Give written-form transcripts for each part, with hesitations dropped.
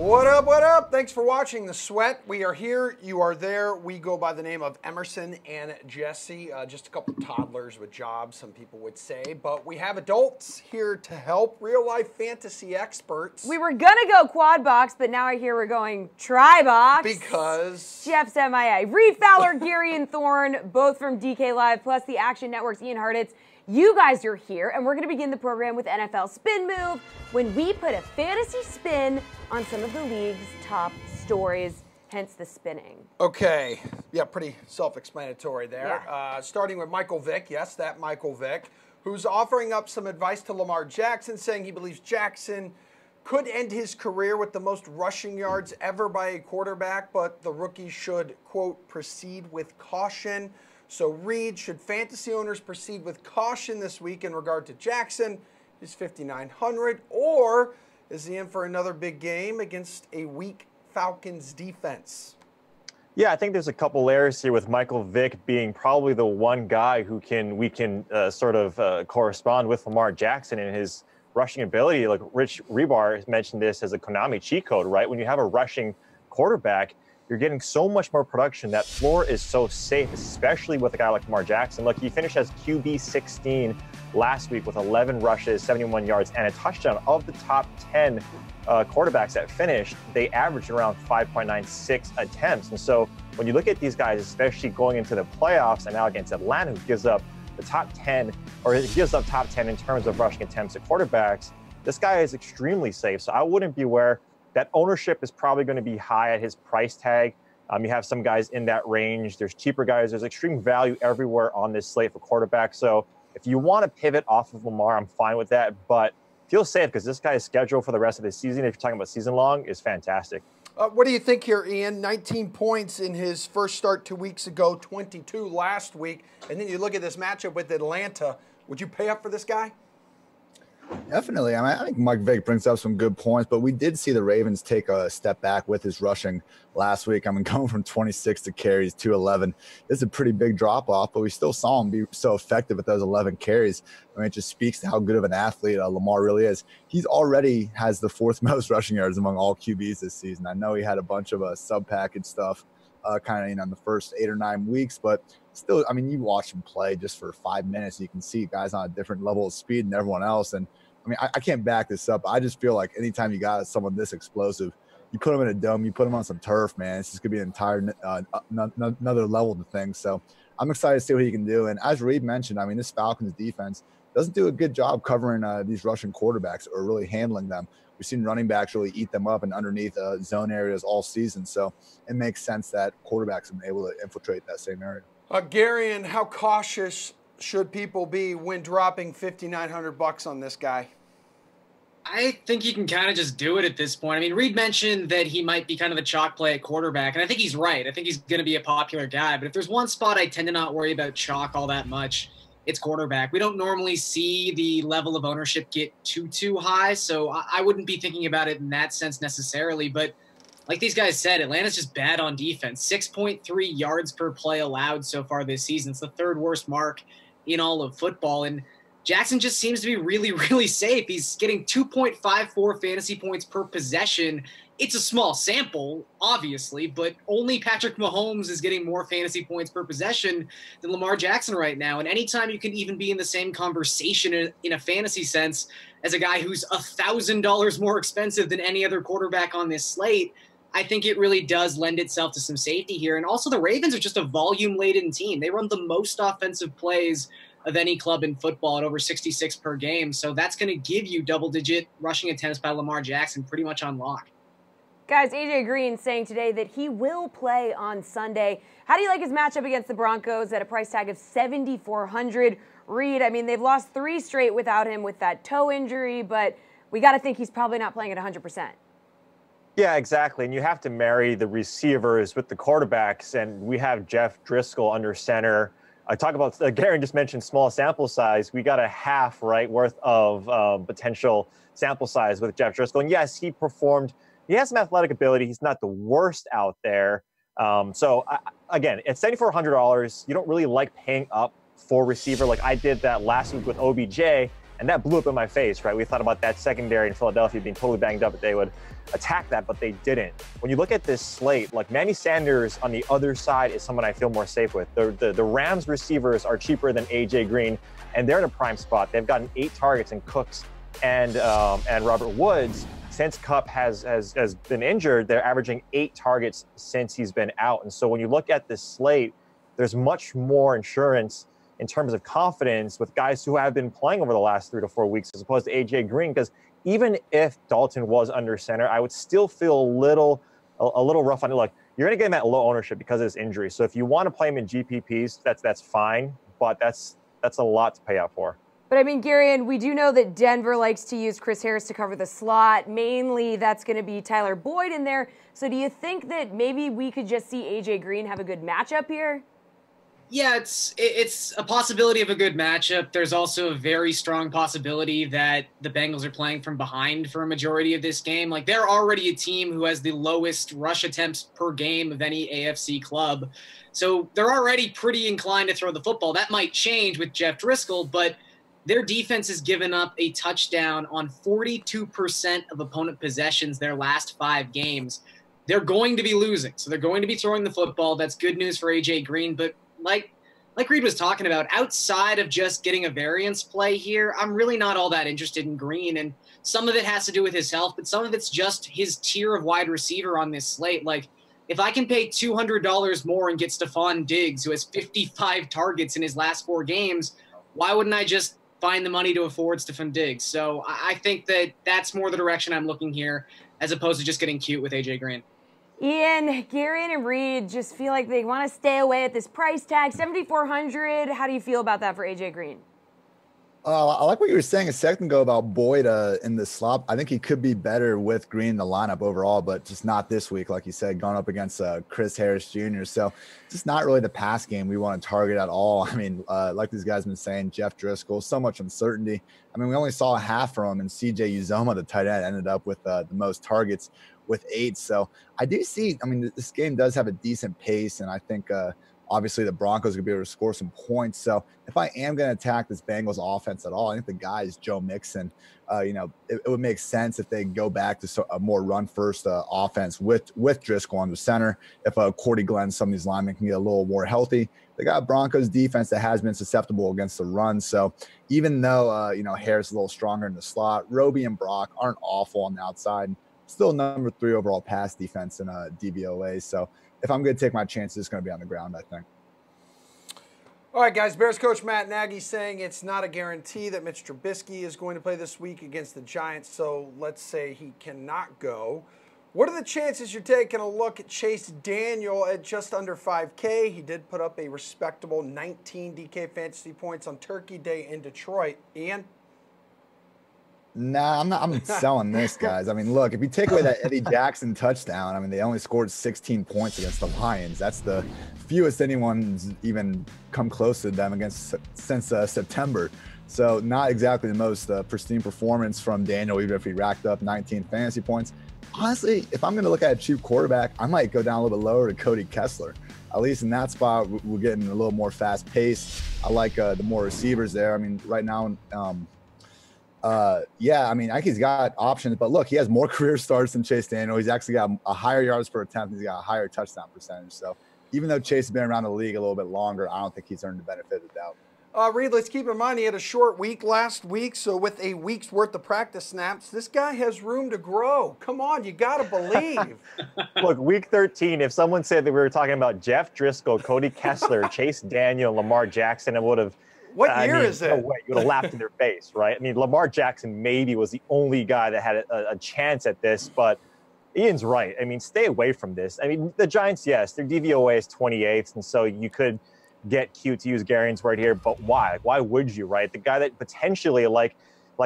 What up, what up? Thanks for watching The Sweat. We are here, you are there. We go by the name of Emerson and Jessie. Just a couple toddlers with jobs, some people would say. But we have adults here to help, real-life fantasy experts. We were going to go quad box, but now I hear we're going tri-box. Because? Jeff's MIA. Reed Fowler, Gary and Thorne, both from DK Live, plus the Action Network's Ian Hartitz. You guys are here, and we're going to begin the program with NFL Spin Move, when we put a fantasy spin on some of the league's top stories, hence the spinning. Okay. Yeah, pretty self-explanatory there. Yeah. Starting with Michael Vick. Yes, that Michael Vick, who's offering up some advice to Lamar Jackson, saying he believes Jackson could end his career with the most rushing yards ever by a quarterback, but the rookie should, quote, proceed with caution. So, Reed, should fantasy owners proceed with caution this week in regard to Jackson? He's 5,900, or is he in for another big game against a weak Falcons defense? Yeah, I think there's a couple layers here with Michael Vick being probably the one guy who we can correspond with Lamar Jackson and his rushing ability. Like Rich Rebar mentioned this as a Konami cheat code, right? When you have a rushing quarterback, you're getting so much more production. That floor is so safe, especially with a guy like Lamar Jackson. Look, he finished as QB 16 last week with 11 rushes, 71 yards, and a touchdown. Of the top 10 quarterbacks that finished, they averaged around 5.96 attempts. And so when you look at these guys, especially going into the playoffs and now against Atlanta, who gives up the top 10, or it gives up top 10 in terms of rushing attempts at quarterbacks, this guy is extremely safe. So I wouldn't be aware. That ownership is probably going to be high at his price tag. You have some guys in that range. There's cheaper guys. There's extreme value everywhere on this slate for quarterbacks. So if you want to pivot off of Lamar, I'm fine with that. But feel safe because this guy's schedule for the rest of the season, if you're talking about season long, is fantastic. What do you think here, Ian? 19 points in his first start 2 weeks ago, 22 last week. And then you look at this matchup with Atlanta. Would you pay up for this guy? Definitely. I think Mike Vick brings up some good points, but we did see the Ravens take a step back with his rushing last week. Going from 26 to carries to 11. It's a pretty big drop off, but we still saw him be so effective with those 11 carries. It just speaks to how good of an athlete Lamar really is. He's already has the fourth most rushing yards among all QBs this season. I know he had a bunch of sub-package stuff in the first 8 or 9 weeks, but still, you watch him play just for 5 minutes. You can see guys on a different level of speed than everyone else. And I can't back this up. I just feel like anytime you got someone this explosive, you put him in a dome, you put him on some turf, man, it's just going to be an entire another level to things. So I'm excited to see what he can do. And as Reed mentioned, this Falcons defense doesn't do a good job covering these rushing quarterbacks or really handling them. We've seen running backs really eat them up and underneath zone areas all season. So it makes sense that quarterbacks have been able to infiltrate that same area. Gary, and how cautious should people be when dropping $5,900 on this guy? I think you can kind of just do it at this point. Reed mentioned that he might be kind of a chalk play at quarterback, and I think he's right. I think he's going to be a popular guy. But if there's one spot I tend to not worry about chalk all that much, it's quarterback. We don't normally see the level of ownership get too high, so I wouldn't be thinking about it in that sense necessarily. But like these guys said, Atlanta's just bad on defense. 6.3 yards per play allowed so far this season. It's the third worst mark in all of football. And Jackson just seems to be really, really safe. He's getting 2.54 fantasy points per possession. It's a small sample, obviously, but only Patrick Mahomes is getting more fantasy points per possession than Lamar Jackson right now. And anytime you can even be in the same conversation in a fantasy sense as a guy who's $1,000 more expensive than any other quarterback on this slate, I think it really does lend itself to some safety here. And also the Ravens are just a volume-laden team. They run the most offensive plays of any club in football at over 66 per game. So that's going to give you double-digit rushing attempts by Lamar Jackson pretty much on lock. Guys, AJ Green saying today that he will play on Sunday. How do you like his matchup against the Broncos at a price tag of $7,400? Reed, they've lost 3 straight without him with that toe injury, but we got to think he's probably not playing at 100%. Yeah, exactly. And you have to marry the receivers with the quarterbacks. And we have Jeff Driscoll under center. I talk about, Gary just mentioned small sample size. We got a half, worth of potential sample size with Jeff Driscoll. And yes, he performed. He has some athletic ability. He's not the worst out there. Again, at $7,400, you don't really like paying up for receiver. Like I did that last week with OBJ. And that blew up in my face, right? We thought about that secondary in Philadelphia being totally banged up, that they would attack that, but they didn't. When you look at this slate, like Manny Sanders on the other side is someone I feel more safe with. The Rams receivers are cheaper than A.J. Green, and they're in a prime spot. They've gotten 8 targets in Cooks and Robert Woods. Since Kupp has been injured, they're averaging 8 targets since he's been out. And so when you look at this slate, there's much more insurance in terms of confidence with guys who have been playing over the last 3 to 4 weeks as opposed to A.J. Green, because even if Dalton was under center, I would still feel a little rough on it. Look, you're going to get him at low ownership because of his injury. So if you want to play him in GPPs, that's fine, but that's a lot to pay out for. But I mean, Garion, we do know that Denver likes to use Chris Harris to cover the slot. Mainly, that's going to be Tyler Boyd in there. So do you think that maybe we could just see A.J. Green have a good matchup here? Yeah, it's a possibility of a good matchup. There's also a very strong possibility that the Bengals are playing from behind for a majority of this game. Like, they're already a team who has the lowest rush attempts per game of any AFC club. So they're already pretty inclined to throw the football. That might change with Jeff Driscoll, but their defense has given up a touchdown on 42% of opponent possessions their last 5 games. They're going to be losing, so they're going to be throwing the football. That's good news for A.J. Green, but like Reed was talking about, outside of just getting a variance play here, I'm really not all that interested in Green. And some of it has to do with his health, but some of it's just his tier of wide receiver on this slate. Like, if I can pay $200 more and get Stephon Diggs, who has 55 targets in his last 4 games, why wouldn't I just find the money to afford Stephon Diggs? So I think that that's more the direction I'm looking here, as opposed to just getting cute with A.J. Green. Ian, Garion, and Reed just feel like they want to stay away at this price tag, $7,400. How do you feel about that for A.J. Green? I like what you were saying a second ago about Boyd in the slot. I think he could be better with Green in the lineup overall, but just not this week, like you said, going up against Chris Harris Jr. So just not really the pass game we want to target at all. I mean, like these guys have been saying, Jeff Driscoll, so much uncertainty. I mean, we only saw half from him, and C.J. Uzomah, the tight end, ended up with the most targets with 8. So I do see, I mean, this game does have a decent pace, and I think obviously the Broncos could be able to score some points. So if I am going to attack this Bengals offense at all, I think the guy is Joe Mixon. It would make sense if they go back to a more run-first offense with Driscoll on the center. If Cordy Glenn, some of these linemen can get a little more healthy. They got a Broncos defense that has been susceptible against the run. So even though, Harris is a little stronger in the slot, Roby and Brock aren't awful on the outside. Still number 3 overall pass defense in DVOA. So if I'm going to take my chances, it's going to be on the ground, I think. All right, guys. Bears coach Matt Nagy saying it's not a guarantee that Mitch Trubisky is going to play this week against the Giants. So let's say he cannot go. What are the chances you're taking a look at Chase Daniel at just under 5K? He did put up a respectable 19 DK fantasy points on Turkey Day in Detroit. Ian? Nah, I'm selling this, guys. I mean, look, if you take away that Eddie Jackson touchdown, I mean, they only scored 16 points against the Lions. That's the fewest anyone's even come close to them since September. So not exactly the most pristine performance from Daniel, even if he racked up 19 fantasy points. Honestly, if I'm going to look at a cheap quarterback, I might go down a little bit lower to Cody Kessler. At least in that spot, we're getting a little more fast pace. I like the more receivers there. I mean, right now, I think he's got options, but look, he has more career starts than Chase Daniel. He's actually got a higher yards per attempt. He's got a higher touchdown percentage. So even though Chase has been around the league a little bit longer, I don't think he's earned the benefit of the doubt. Reed, let's keep in mind he had a short week last week, so with a week's worth of practice snaps, this guy has room to grow. Come on, you got to believe. Look, week 13, if someone said that we were talking about Jeff Driscoll, Cody Kessler, Chase Daniel, Lamar Jackson, it would have What year is it? No way. You would have laughed in their face, right? I mean, Lamar Jackson maybe was the only guy that had a chance at this, but Ian's right. I mean, stay away from this. I mean, the Giants, yes, their DVOA is 28th, and so you could get cute, to use Garion's word here, but why? Like, why would you, right? The guy that potentially, like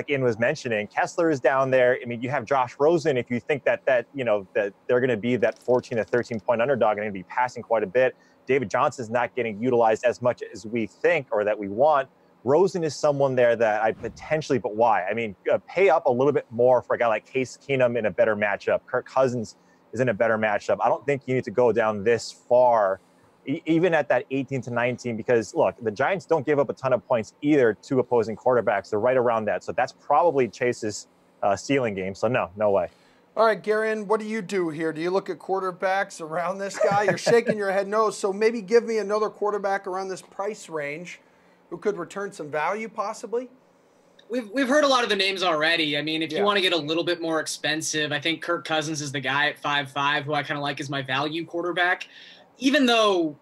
Ian was mentioning, Kessler is down there. I mean, you have Josh Rosen. If you think that that they're going to be that 14 to 13-point underdog and going to be passing quite a bit, David Johnson's not getting utilized as much as we think or that we want. Rosen is someone there that I potentially, but why? I mean, pay up a little bit more for a guy like Case Keenum in a better matchup. Kirk Cousins is in a better matchup. I don't think you need to go down this far even at that 18-19, because look, the Giants don't give up a ton of points either to opposing quarterbacks. They're right around that. So that's probably Chase's ceiling game. So no way. All right, Garion, what do you do here? Do you look at quarterbacks around this guy? You're shaking your head no. So maybe give me another quarterback around this price range who could return some value possibly. We've heard a lot of the names already. I mean, if you want to get a little bit more expensive, I think Kirk Cousins is the guy at 5'5", who I kind of like as my value quarterback. Even though,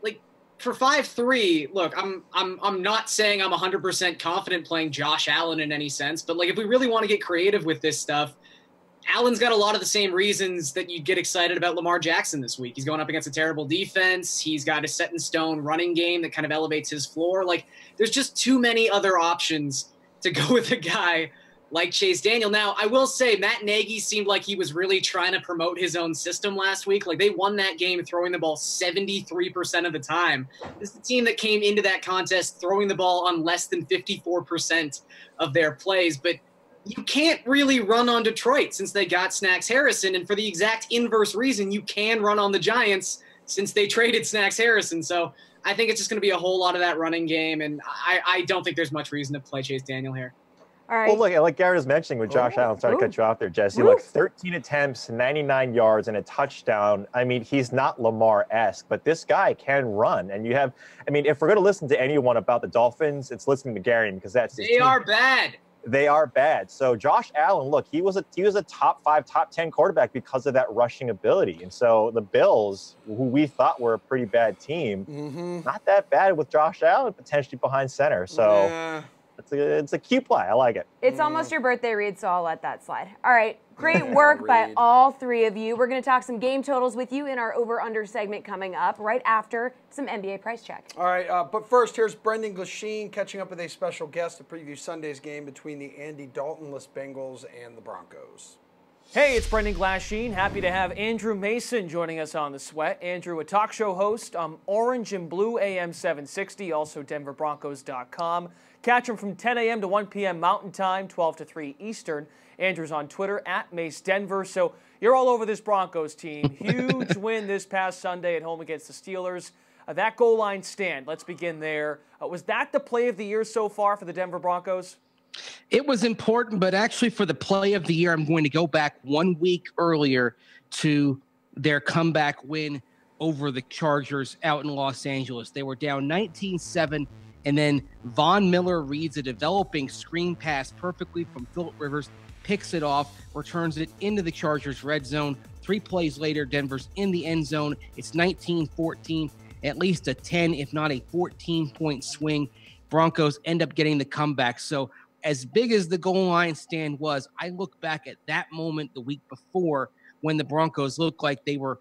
like, for 5'3", look, I'm not saying I'm 100% confident playing Josh Allen in any sense, but like if we really want to get creative with this stuff, Allen's got a lot of the same reasons that you get excited about Lamar Jackson this week. He's going up against a terrible defense. He's got a set-in-stone running game that kind of elevates his floor. Like, there's just too many other options to go with a guy like Chase Daniel. Now, I will say Matt Nagy seemed like he was really trying to promote his own system last week. Like, they won that game throwing the ball 73% of the time. This is the team that came into that contest throwing the ball on less than 54% of their plays. But you can't really run on Detroit since they got Snacks Harrison, and for the exact inverse reason, you can run on the Giants since they traded Snacks Harrison. So I think it's just going to be a whole lot of that running game, and I don't think there's much reason to play Chase Daniel here. All right. Well, look, like Gary was mentioning with Josh Allen, sorry to cut you off there, Jesse. Look, 13 attempts, 99 yards, and a touchdown. I mean, he's not Lamar-esque, but this guy can run. And you have, I mean, if we're going to listen to anyone about the Dolphins, it's listening to Gary because that's his team. They are bad. They are bad. So Josh Allen, look, he was a top 5, top 10 quarterback because of that rushing ability. And so the Bills, who we thought were a pretty bad team, not that bad with Josh Allen potentially behind center. So it's a cute play. I like it. It's almost your birthday, Reed, so I'll let that slide. All right. Great work by all three of you. We're going to talk some game totals with you in our over-under segment coming up right after some NBA price check. All right, but first, here's Brendan Glasheen catching up with a special guest to preview Sunday's game between the Andy Dalton-less Bengals and the Broncos. Hey, it's Brendan Glasheen. Happy to have Andrew Mason joining us on The Sweat. Andrew, a talk show host on Orange and Blue AM 760, also DenverBroncos.com. Catch him from 10 a.m. to 1 p.m. Mountain Time, 12 to 3 Eastern. Andrew's on Twitter at MaceDenver. So you're all over this Broncos team. Huge win this past Sunday at home against the Steelers. That goal line stand, let's begin there. Was that the play of the year so far for the Denver Broncos? It was important, but actually for the play of the year, I'm going to go back 1 week earlier to their comeback win over the Chargers out in Los Angeles. They were down 19-7, and then Von Miller reads a developing screen pass perfectly from Phillip Rivers, picks it off, returns it into the Chargers' red zone. 3 plays later, Denver's in the end zone. It's 19-14, at least a 10, if not a 14-point swing. Broncos end up getting the comeback. So as big as the goal line stand was, I look back at that moment the week before when the Broncos looked like they were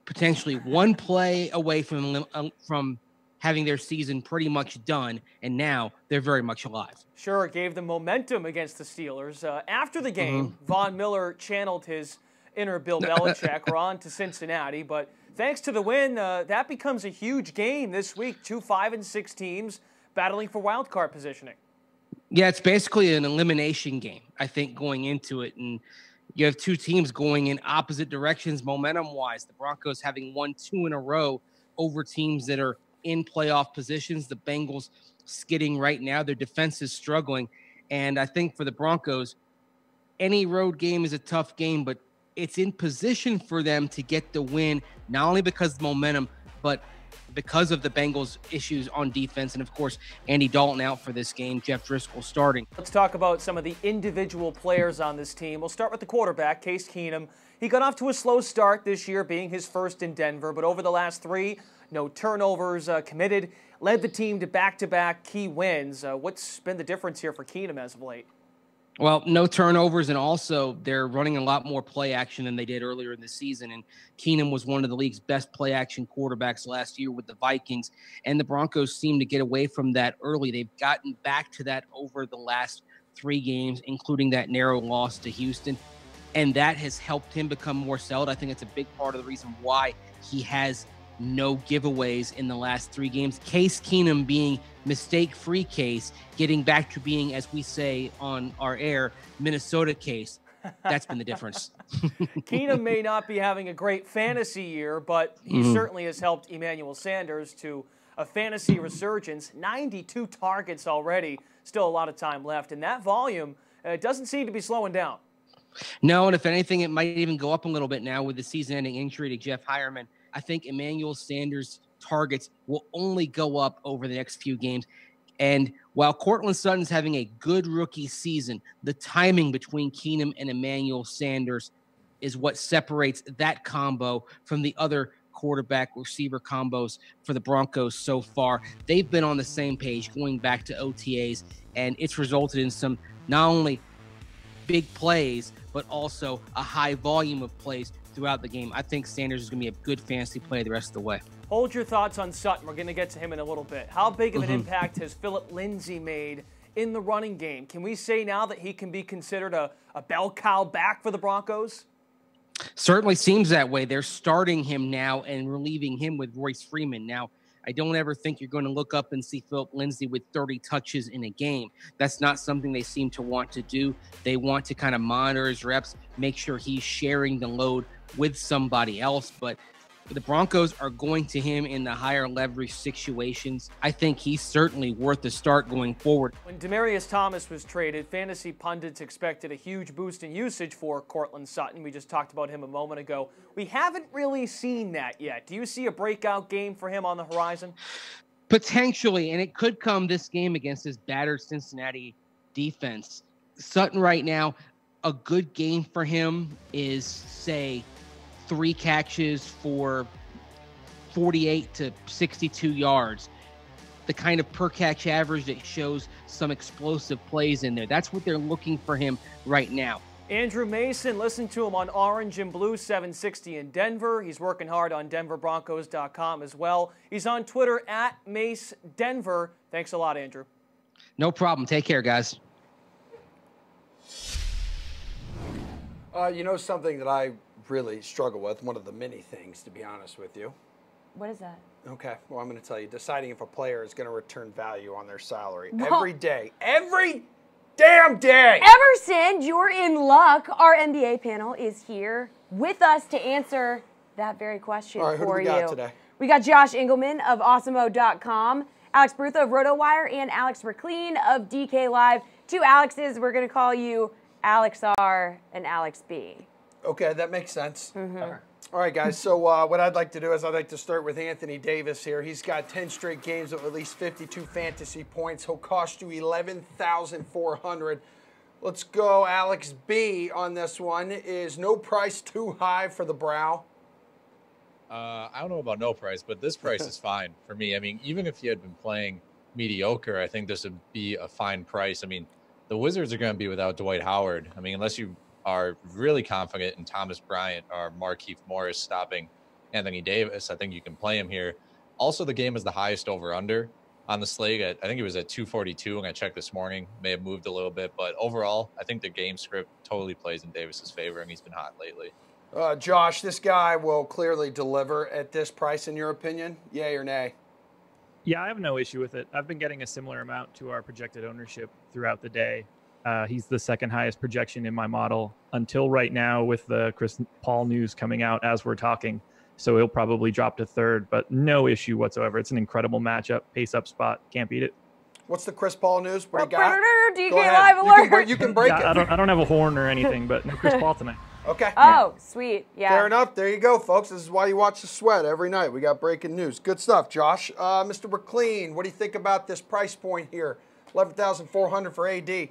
potentially one play away from having their season pretty much done, and now they're very much alive. Sure, it gave them momentum against the Steelers. After the game, Von Miller channeled his inner Bill Belichick. We're on to Cincinnati, but thanks to the win, that becomes a huge game this week. 2 5-6 teams battling for wild card positioning. Yeah, it's basically an elimination game, I think, going into it. And you have 2 teams going in opposite directions momentum-wise. The Broncos having won 2 in a row over teams that are in playoff positions. The Bengals skidding right now. Their defense is struggling. And I think for the Broncos, any road game is a tough game, but it's in position for them to get the win, not only because of the momentum, but because of the Bengals' issues on defense. And, of course, Andy Dalton out for this game, Jeff Driscoll starting. Let's talk about some of the individual players on this team. We'll start with the quarterback, Case Keenum. He got off to a slow start this year, being his first in Denver, but over the last 3, no turnovers committed, led the team to back-to-back key wins. What's been the difference here for Keenum as of late? Well, no turnovers, and also they're running a lot more play action than they did earlier in the season. And Keenum was one of the league's best play action quarterbacks last year with the Vikings, and the Broncos seem to get away from that early. They've gotten back to that over the last 3 games, including that narrow loss to Houston, and that has helped him become more settled. I think it's a big part of the reason why he has no giveaways in the last 3 games. Case Keenum being mistake-free Case, getting back to being, as we say on our air, Minnesota Case. That's been the difference. Keenum may not be having a great fantasy year, but he certainly has helped Emmanuel Sanders to a fantasy resurgence. 92 targets already, still a lot of time left. And that volume doesn't seem to be slowing down. No, and if anything, it might even go up a little bit now with the season-ending injury to Jeff Hireman. I think Emmanuel Sanders' targets will only go up over the next few games. And while Courtland Sutton's having a good rookie season, the timing between Keenum and Emmanuel Sanders is what separates that combo from the other quarterback-receiver combos for the Broncos so far. They've been on the same page going back to OTAs, and it's resulted in some not only big plays, but also a high volume of plays throughout the game. I think Sanders is going to be a good fantasy play the rest of the way. Hold your thoughts on Sutton. We're going to get to him in a little bit. How big of an impact has Phillip Lindsay made in the running game? Can we say now that he can be considered a bell cow back for the Broncos? Certainly seems that way. They're starting him now and relieving him with Royce Freeman. Now, I don't ever think you're going to look up and see Phillip Lindsay with 30 touches in a game. That's not something they seem to want to do. They want to kind of monitor his reps, make sure he's sharing the load with somebody else. But the Broncos are going to him in the higher leverage situations. I think he's certainly worth the start going forward. When Demaryius Thomas was traded, fantasy pundits expected a huge boost in usage for Courtland Sutton. We just talked about him a moment ago. We haven't really seen that yet. Do you see a breakout game for him on the horizon? Potentially, and it could come this game against this battered Cincinnati defense. Sutton right now, a good game for him is, say, 3 catches for 48 to 62 yards. The kind of per catch average that shows some explosive plays in there. That's what they're looking for him right now. Andrew Mason, listen to him on Orange and Blue 760 in Denver. He's working hard on DenverBroncos.com as well. He's on Twitter at Mace Denver. Thanks a lot, Andrew. No problem. Take care, guys. You know something that I really struggle with, one of the many things, to be honest with you. What is that? Okay, well, I'm going to tell you, deciding if a player is going to return value on their salary every day. Every damn day! Emerson, you're in luck. Our NBA panel is here with us to answer that very question All right, for who do we you. got today? We got Josh Engelman of Awesemo.com, Alex Brutha of RotoWire, and Alex McLean of DK Live. 2 Alexes, we're going to call you Alex R and Alex B. Okay, that makes sense. All right, guys, so what I'd like to do is I'd like to start with Anthony Davis here. He's got 10 straight games of at least 52 fantasy points. He'll cost you $11,400. Let's go Alex B on this one. Is no price too high for the brow? I don't know about no price, but this price is fine for me. I mean, even if you had been playing mediocre, I think this would be a fine price. I mean, the Wizards are going to be without Dwight Howard. I mean, unless you are really confident in Thomas Bryant or Markieff Morris stopping Anthony Davis, I think you can play him here. Also, the game is the highest over-under on the slate. I think it was at 242 when I checked this morning. May have moved a little bit, but overall, I think the game script totally plays in Davis's favor, and he's been hot lately. Josh, this guy will clearly deliver at this price, in your opinion? Yay or nay? Yeah, I have no issue with it. I've been getting a similar amount to our projected ownership throughout the day. He's the second highest projection in my model until right now with the Chris Paul news coming out as we're talking. So he'll probably drop to third, but no issue whatsoever. It's an incredible matchup, pace up spot. Can't beat it. What's the Chris Paul news? What do you got? DK Live alert. You can break it. I don't have a horn or anything, but no Chris Paul tonight. Okay. Oh, sweet. Yeah. Fair enough. There you go, folks. This is why you watch The Sweat every night. We got breaking news. Good stuff, Josh. Mr. McLean, what do you think about this price point here? $11,400 for AD.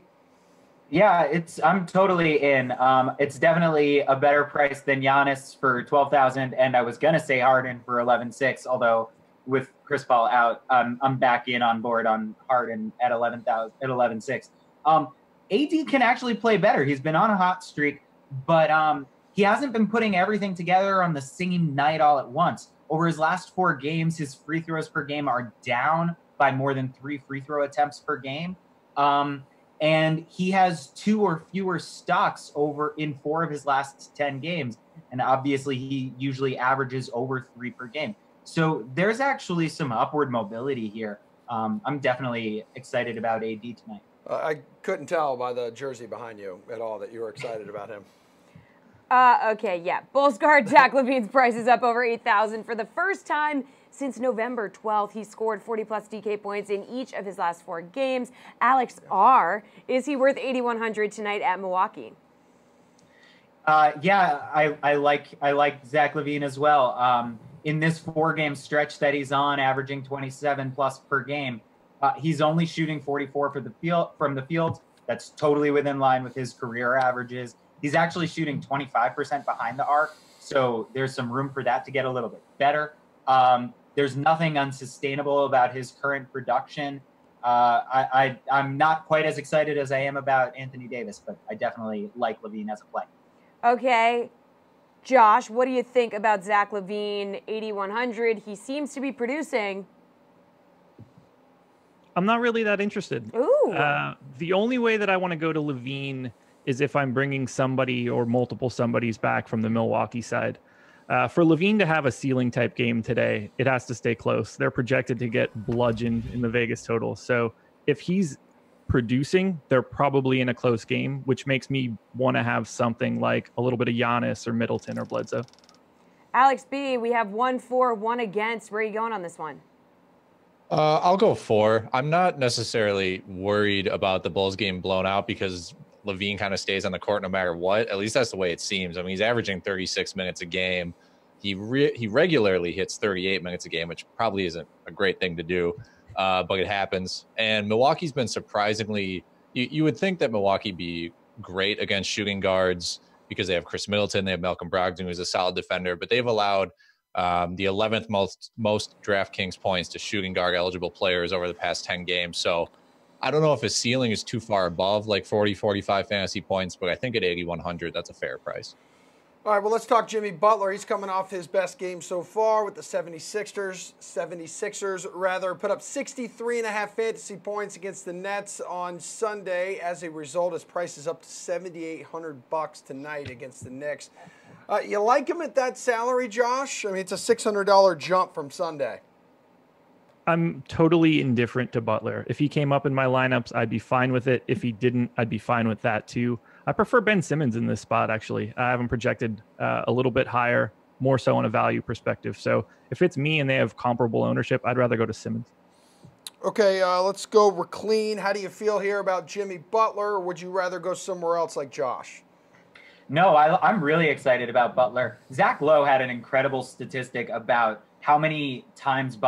Yeah, I'm totally in. It's definitely a better price than Giannis for $12,000, and I was gonna say Harden for $11,600. Although with Chris Paul out, I'm back in on board on Harden at $11,600. AD can actually play better. He's been on a hot streak, but he hasn't been putting everything together on the same night all at once. Over his last 4 games, his free throws per game are down by more than 3 free throw attempts per game. And he has 2 or fewer stocks over in 4 of his last 10 games. And obviously he usually averages over 3 per game. So there's actually some upward mobility here. I'm definitely excited about AD tonight. I couldn't tell by the jersey behind you at all that you were excited about him. Okay, yeah. Bulls guard Zach LaVine's price is up over 8,000 for the first time since November 12th. He scored 40-plus DK points in each of his last 4 games. Alex R., is he worth 8,100 tonight at Milwaukee? Yeah, I like Zach LaVine as well. In this 4-game stretch that he's on, averaging 27 plus per game, he's only shooting 44 from the field. That's totally within line with his career averages. He's actually shooting 25% behind the arc, so there's some room for that to get a little bit better. There's nothing unsustainable about his current production. I'm not quite as excited as I am about Anthony Davis, but I definitely like LaVine as a play. Okay. Josh, what do you think about Zach LaVine, 8,100? He seems to be producing. I'm not really that interested. Ooh. The only way that I want to go to LaVine is if I'm bringing somebody or multiple somebodies back from the Milwaukee side. For LaVine to have a ceiling type game today, it has to stay close. They're projected to get bludgeoned in the Vegas total. So if he's producing, they're probably in a close game, which makes me want to have something like a little bit of Giannis or Middleton or Bledsoe. Alex B., we have 1 for, 1 against. Where are you going on this one? I'll go 4. I'm not necessarily worried about the Bulls getting blown out because LaVine kind of stays on the court no matter what. At least that's the way it seems. I mean, he's averaging 36 minutes a game. He regularly hits 38 minutes a game, which probably isn't a great thing to do, but it happens. And Milwaukee's been surprisingly – you would think that Milwaukee be great against shooting guards because they have Chris Middleton, they have Malcolm Brogdon, who's a solid defender, but they've allowed the 11th most DraftKings points to shooting guard eligible players over the past 10 games. So I don't know if his ceiling is too far above like 40, 45 fantasy points, but I think at 8,100, that's a fair price. All right, well, let's talk Jimmy Butler. He's coming off his best game so far with the 76ers, put up 63.5 fantasy points against the Nets on Sunday. As a result, his price is up to $7,800 tonight against the Knicks. You like him at that salary, Josh? I mean, it's a $600 jump from Sunday. I'm totally indifferent to Butler. If he came up in my lineups, I'd be fine with it. If he didn't, I'd be fine with that too. I prefer Ben Simmons in this spot, actually. I have him projected a little bit higher, more so on a value perspective. So if it's me and they have comparable ownership, I'd rather go to Simmons. Okay, let's go Reclean. How do you feel here about Jimmy Butler, or would you rather go somewhere else like Josh? No, I'm really excited about Butler. Zach Lowe had an incredible statistic about how many times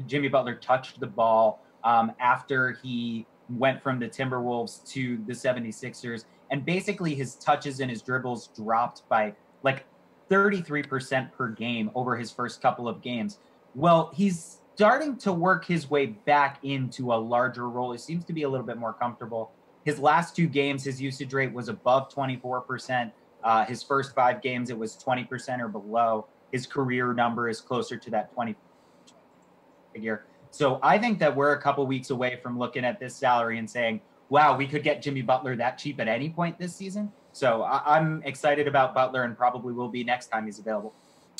Jimmy Butler touched the ball after he went from the Timberwolves to the 76ers. And basically his touches and his dribbles dropped by like 33% per game over his first couple of games. Well, he's starting to work his way back into a larger role. He seems to be a little bit more comfortable. His last 2 games, his usage rate was above 24%. His first 5 games, it was 20% or below. His career number is closer to that 20 figure. So I think that we're a couple weeks away from looking at this salary and saying, wow, we could get Jimmy Butler that cheap at any point this season. So I'm excited about Butler and probably will be next time he's available.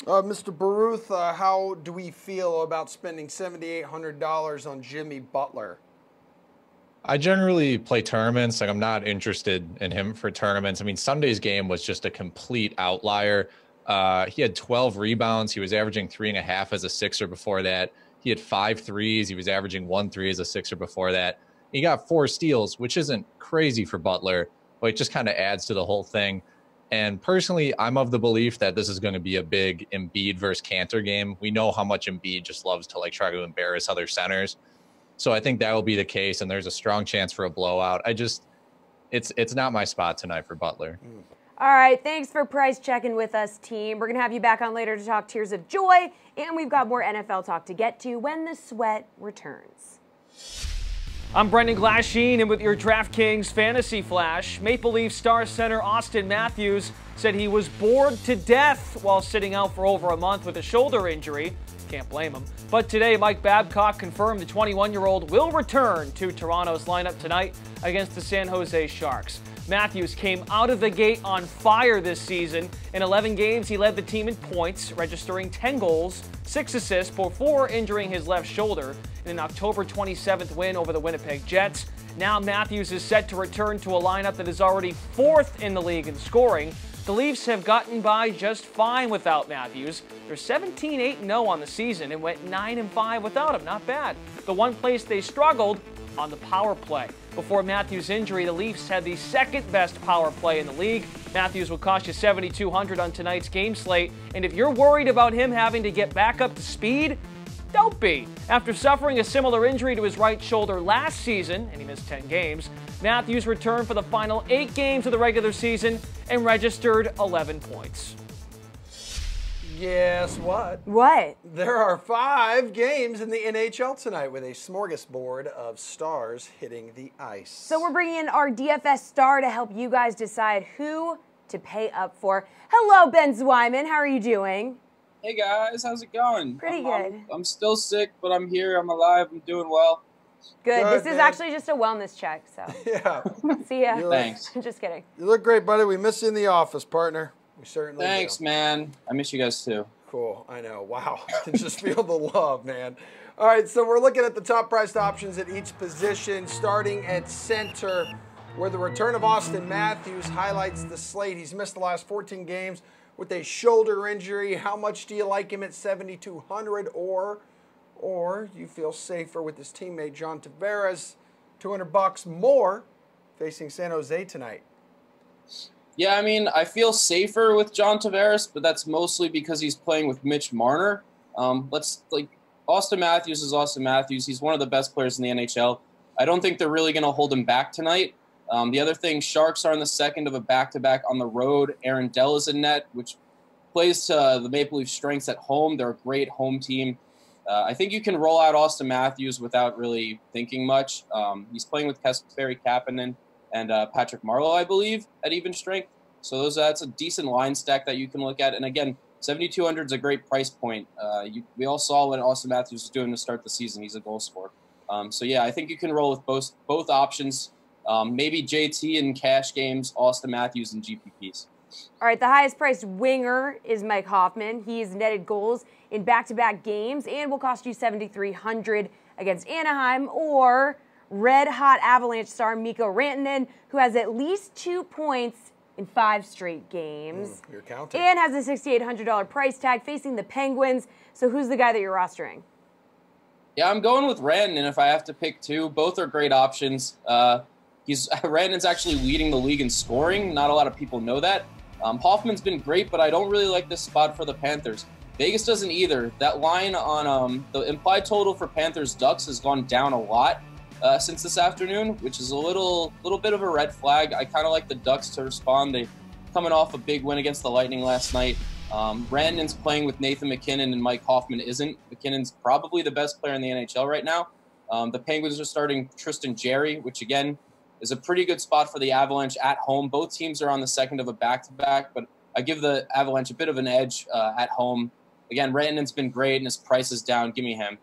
Mr. Baruth, how do we feel about spending $7,800 on Jimmy Butler? I generally play tournaments. Like, I'm not interested in him for tournaments. I mean, Sunday's game was just a complete outlier. He had 12 rebounds. He was averaging 3.5 as a Sixer before that. He had 5 threes. He was averaging 1 3 as a Sixer before that. He got 4 steals, which isn't crazy for Butler, but it just kind of adds to the whole thing. And personally, I'm of the belief that this is going to be a big Embiid versus Cantor game. We know how much Embiid just loves to like try to embarrass other centers. So I think that will be the case, and there's a strong chance for a blowout. It's not my spot tonight for Butler. All right, thanks for price checking with us, team. We're going to have you back on later to talk Tears of Joy, and we've got more NFL talk to get to when the sweat returns. I'm Brendan Glasheen, and with your DraftKings Fantasy Flash, Maple Leaf star center Auston Matthews said he was bored to death while sitting out for over a month with a shoulder injury. Can't blame him. But today, Mike Babcock confirmed the 21-year-old will return to Toronto's lineup tonight against the San Jose Sharks. Matthews came out of the gate on fire this season. In 11 games, he led the team in points, registering 10 goals, 6 assists before injuring his left shoulder in an October 27th win over the Winnipeg Jets. Now Matthews is set to return to a lineup that is already 4th in the league in scoring. The Leafs have gotten by just fine without Matthews. They're 17-8-0 on the season and went 9-5 without him. Not bad. The one place they struggled, on the power play. Before Matthews' injury, the Leafs had the 2nd best power play in the league. Matthews will cost you $7,200 on tonight's game slate. And if you're worried about him having to get back up to speed, don't be. After suffering a similar injury to his right shoulder last season, and he missed 10 games, Matthews returned for the final 8 games of the regular season and registered 11 points. Guess what? What? There are 5 games in the NHL tonight with a smorgasbord of stars hitting the ice. So we're bringing in our DFS star to help you guys decide who to pay up for. Hello, Ben Zwyman. How are you doing? Hey guys, how's it going? Pretty good. I'm still sick, but I'm here. I'm alive. I'm doing well. Good. This is man. actually just a wellness check, so. Yeah. See ya. Thanks. Just kidding. You look great, buddy. We miss you in the office, partner. We certainly Thanks, do. man. I miss you guys too. Cool. I know. Wow. I can just feel the love, man. All right, so we're looking at the top priced options at each position, starting at center, where the return of Auston Matthews highlights the slate. He's missed the last 14 games with a shoulder injury. How much do you like him at 7,200, or you feel safer with his teammate John Tavares, $200 more, facing San Jose tonight? Yeah, I mean, I feel safer with John Tavares, but that's mostly because he's playing with Mitch Marner. Auston Matthews is Auston Matthews. He's one of the best players in the NHL. I don't think they're really going to hold him back tonight. The other thing, Sharks are in the second of a back-to-back on the road. Aaron Dell is in net, which plays to the Maple Leafs' strengths at home. They're a great home team. I think you can roll out Auston Matthews without really thinking much. He's playing with Kasperi Kapanen and Patrick Marleau, I believe, at even strength. So that's a decent line stack that you can look at. And again, 7,200 is a great price point. We all saw what Auston Matthews was doing to start the season. He's a goal scorer. So yeah, I think you can roll with both options. Maybe JT in cash games, Auston Matthews in GPPs. All right, the highest priced winger is Mike Hoffman. He's netted goals in back-to-back games and will cost you $7,300 against Anaheim, or red-hot Avalanche star Mikko Rantanen, who has at least 2 points in 5 straight games. You're counting. And has a $6,800 price tag facing the Penguins. So who's the guy that you're rostering? Yeah, I'm going with Rantanen if I have to pick 2. Both are great options. Rantanen's actually leading the league in scoring. Not a lot of people know that. Hoffman's been great, but I don't really like this spot for the Panthers. Vegas doesn't either. That line on the implied total for Panthers-Ducks has gone down a lot since this afternoon, which is a little bit of a red flag. I kind of like the Ducks to respond. They coming off a big win against the Lightning last night. Rantanen's playing with Nathan McKinnon and Mike Hoffman isn't. McKinnon's probably the best player in the NHL right now. The Penguins are starting Tristan Jarry, which again is a pretty good spot for the Avalanche at home. Both teams are on the second of a back-to-back, but I give the Avalanche a bit of an edge at home. Again, Rantanen's been great, and his price is down. Give me him.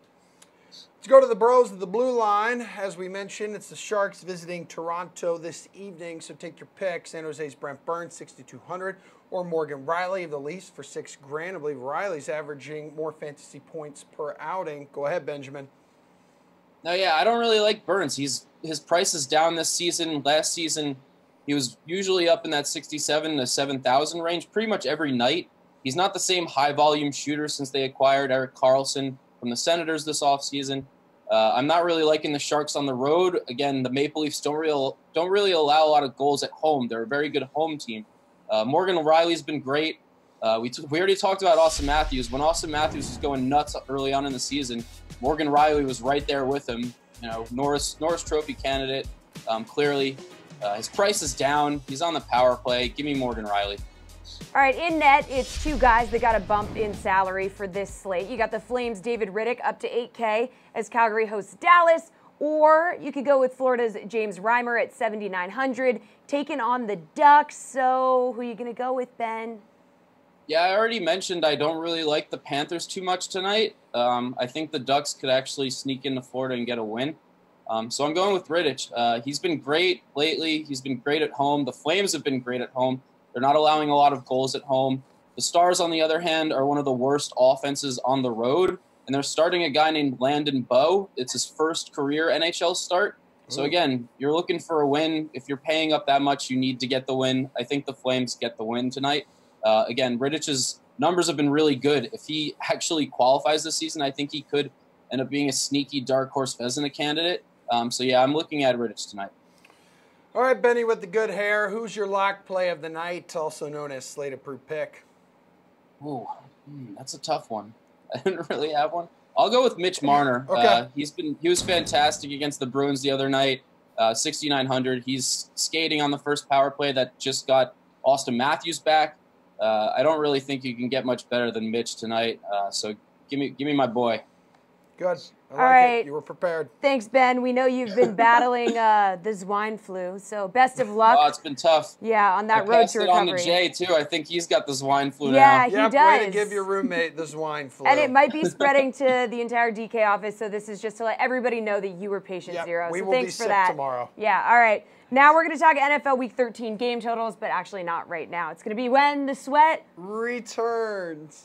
Let's go to the Bros of the blue line. As we mentioned, it's the Sharks visiting Toronto this evening, so take your pick. San Jose's Brent Burns, 6,200, or Morgan Riley of the Leafs for $6,000. I believe Riley's averaging more fantasy points per outing. Go ahead, Benjamin. No, yeah, I don't really like Burns. His price is down this season. Last season, he was usually up in that 67 to 7,000 range pretty much every night. He's not the same high-volume shooter since they acquired Erik Karlsson from the Senators this offseason. I'm not really liking the Sharks on the road. Again, the Maple Leafs don't really allow a lot of goals at home. They're a very good home team. Morgan Riley's been great. We already talked about Auston Matthews. When Auston Matthews was going nuts early on in the season, Morgan Riley was right there with him. You know, Norris Trophy candidate, clearly. His price is down. He's on the power play. Give me Morgan Riley. All right, in net, it's 2 guys that got a bump in salary for this slate. You got the Flames' David Riddick up to $8,000 as Calgary hosts Dallas, or you could go with Florida's James Reimer at $7,900, taking on the Ducks. So who are you going to go with, Ben? Yeah, I already mentioned I don't really like the Panthers too much tonight. I think the Ducks could actually sneak into Florida and get a win. So I'm going with Rittich. He's been great lately. He's been great at home. The Flames have been great at home. They're not allowing a lot of goals at home. The Stars, on the other hand, are one of the worst offenses on the road, and they're starting a guy named Landon Bowe. It's his first career NHL start. So again, you're looking for a win. If you're paying up that much, you need to get the win. I think the Flames get the win tonight. Again, Riddich's numbers have been really good. If he actually qualifies this season, I think he could end up being a sneaky dark horse Vezina candidate. So yeah, I'm looking at Riddich tonight. All right, Benny with the good hair. Who's your lock play of the night, also known as slate approved pick? Ooh, that's a tough one. I didn't really have one. I'll go with Mitch Marner. Okay. He was fantastic against the Bruins the other night. 6,900. He's skating on the first power play that just got Auston Matthews back. I don't really think you can get much better than Mitch tonight. So give me my boy. Good. I All like right. it. You were prepared. Thanks, Ben. We know you've been battling the swine flu, so best of luck. Oh, it's been tough. Yeah, on that I road passed to it on recovery. to Jay, too. I think he's got the swine flu Yeah, now. he Yep, does. way to give your roommate the swine flu. And it might be spreading to the entire DK office, so this is just to let everybody know that you were patient Yep, zero. we So will thanks be for sick that. tomorrow. Yeah, all right. Now we're going to talk NFL Week 13 game totals, but actually not right now. It's going to be when the sweat returns.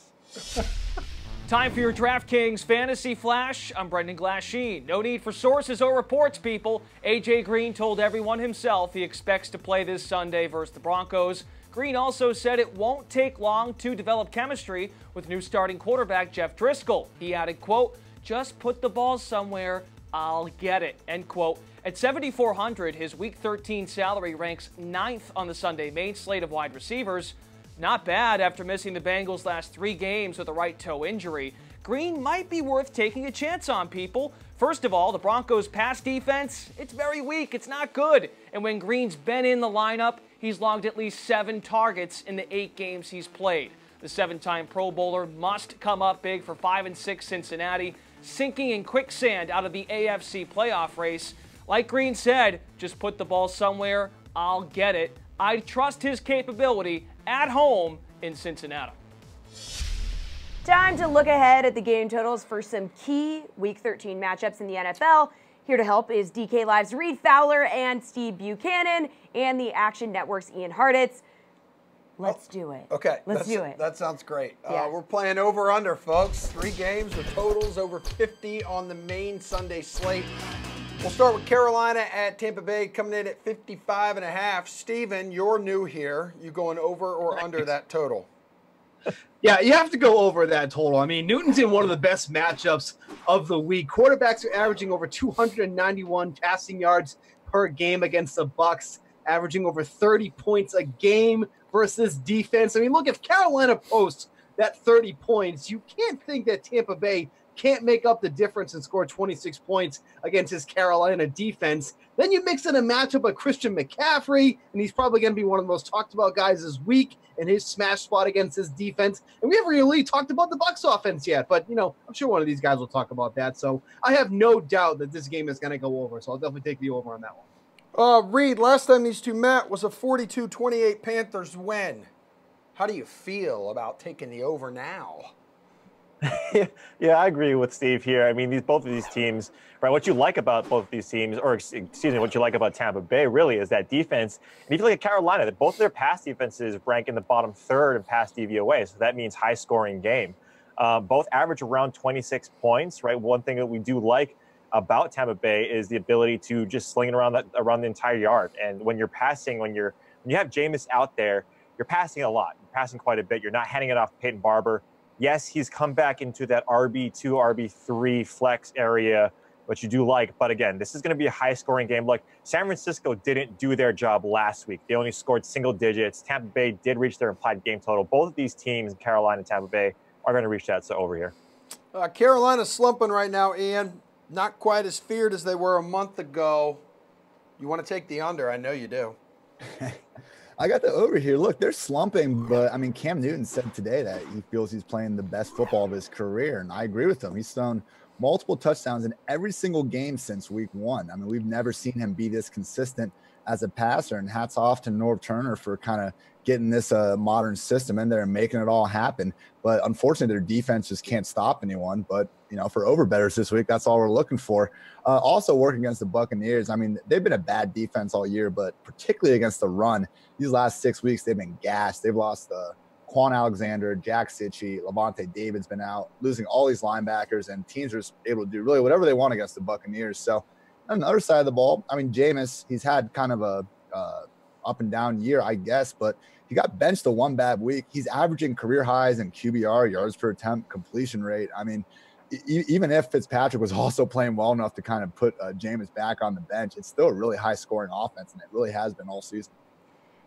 Time for your DraftKings Fantasy Flash. I'm Brendan Glasheen. No need for sources or reports, people. A.J. Green told everyone himself he expects to play this Sunday versus the Broncos. Green also said it won't take long to develop chemistry with new starting quarterback Jeff Driscoll. He added, quote, "Just put the ball somewhere, I'll get it," end quote. At $7,400, his Week 13 salary ranks 9th on the Sunday main slate of wide receivers. Not bad after missing the Bengals' last 3 games with a right toe injury. Green might be worth taking a chance on, people. First of all, the Broncos' pass defense, it's very weak. It's not good. And when Green's been in the lineup, he's logged at least 7 targets in the 8 games he's played. The 7-time Pro Bowler must come up big for 5-6 Cincinnati, sinking in quicksand out of the AFC playoff race. Like Green said, just put the ball somewhere, I'll get it. I trust his capability at home in Cincinnati. Time to look ahead at the game totals for some key Week 13 matchups in the NFL. Here to help is DK Live's Reed Fowler and Steve Buchanan and the Action Network's Ian Harditz. Let's do it. Okay. Let's do it. That sounds great. Yeah. We're playing over-under, folks. 3 games with totals over 50 on the main Sunday slate. We'll start with Carolina at Tampa Bay, coming in at 55.5. Steven, you're new here. You going over or under that total? Yeah, you have to go over that total. I mean, Newton's in one of the best matchups of the week. Quarterbacks are averaging over 291 passing yards per game against the Bucs, averaging over 30 points a game versus defense. I mean, look, if Carolina posts that 30 points, you can't think that Tampa Bay can't make up the difference and score 26 points against his Carolina defense. Then you mix in a matchup of Christian McCaffrey, and he's probably going to be one of the most talked about guys this week in his smash spot against his defense. And we haven't really talked about the Bucs offense yet, but, you know, I'm sure one of these guys will talk about that. So I have no doubt that this game is going to go over, so I'll definitely take the over on that one. Reed, last time these two met was a 42-28 Panthers win. How do you feel about taking the over now? Yeah, I agree with Steve here. I mean, both of these teams, right? What you like about both of these teams, or excuse me, what you like about Tampa Bay really is that defense. And if you look at Carolina, that both of their pass defenses rank in the bottom 3rd in pass DVOA, so that means high-scoring game. Both average around 26 points, right? One thing that we do like about Tampa Bay is the ability to just sling it around the entire yard. And when you're passing, when you have Jameis out there, you're passing a lot. You're passing quite a bit. You're not handing it off to Peyton Barber. Yes, he's come back into that RB2, RB3 flex area, which you do like. But again, this is going to be a high-scoring game. Look, San Francisco didn't do their job last week. They only scored single digits. Tampa Bay did reach their implied game total. Both of these teams, Carolina and Tampa Bay, are going to reach that. So over here. Carolina's slumping right now, Ian. Not quite as feared as they were a month ago. You want to take the under? I know you do. I got the over here. Look, they're slumping, but I mean, Cam Newton said today that he feels he's playing the best football of his career, and I agree with him. He's thrown multiple touchdowns in every single game since week 1. I mean, we've never seen him be this consistent as a passer, and hats off to Norv Turner for kind of getting this modern system in there and making it all happen. But unfortunately, their defense just can't stop anyone. But, you know, for overbettors this week, that's all we're looking for. Also working against the Buccaneers. I mean, they've been a bad defense all year, but particularly against the run. These last 6 weeks, they've been gassed. They've lost Quan Alexander, Jack Sitchie, Levante David's been out, losing all these linebackers, and teams are able to do really whatever they want against the Buccaneers. So On the other side of the ball, I mean, Jameis, he's had kind of a up and down year, I guess, but he got benched the one bad week. He's averaging career highs in QBR, yards per attempt, completion rate. I mean, even if Fitzpatrick was also playing well enough to kind of put Jameis back on the bench, it's still a really high-scoring offense, and it really has been all season.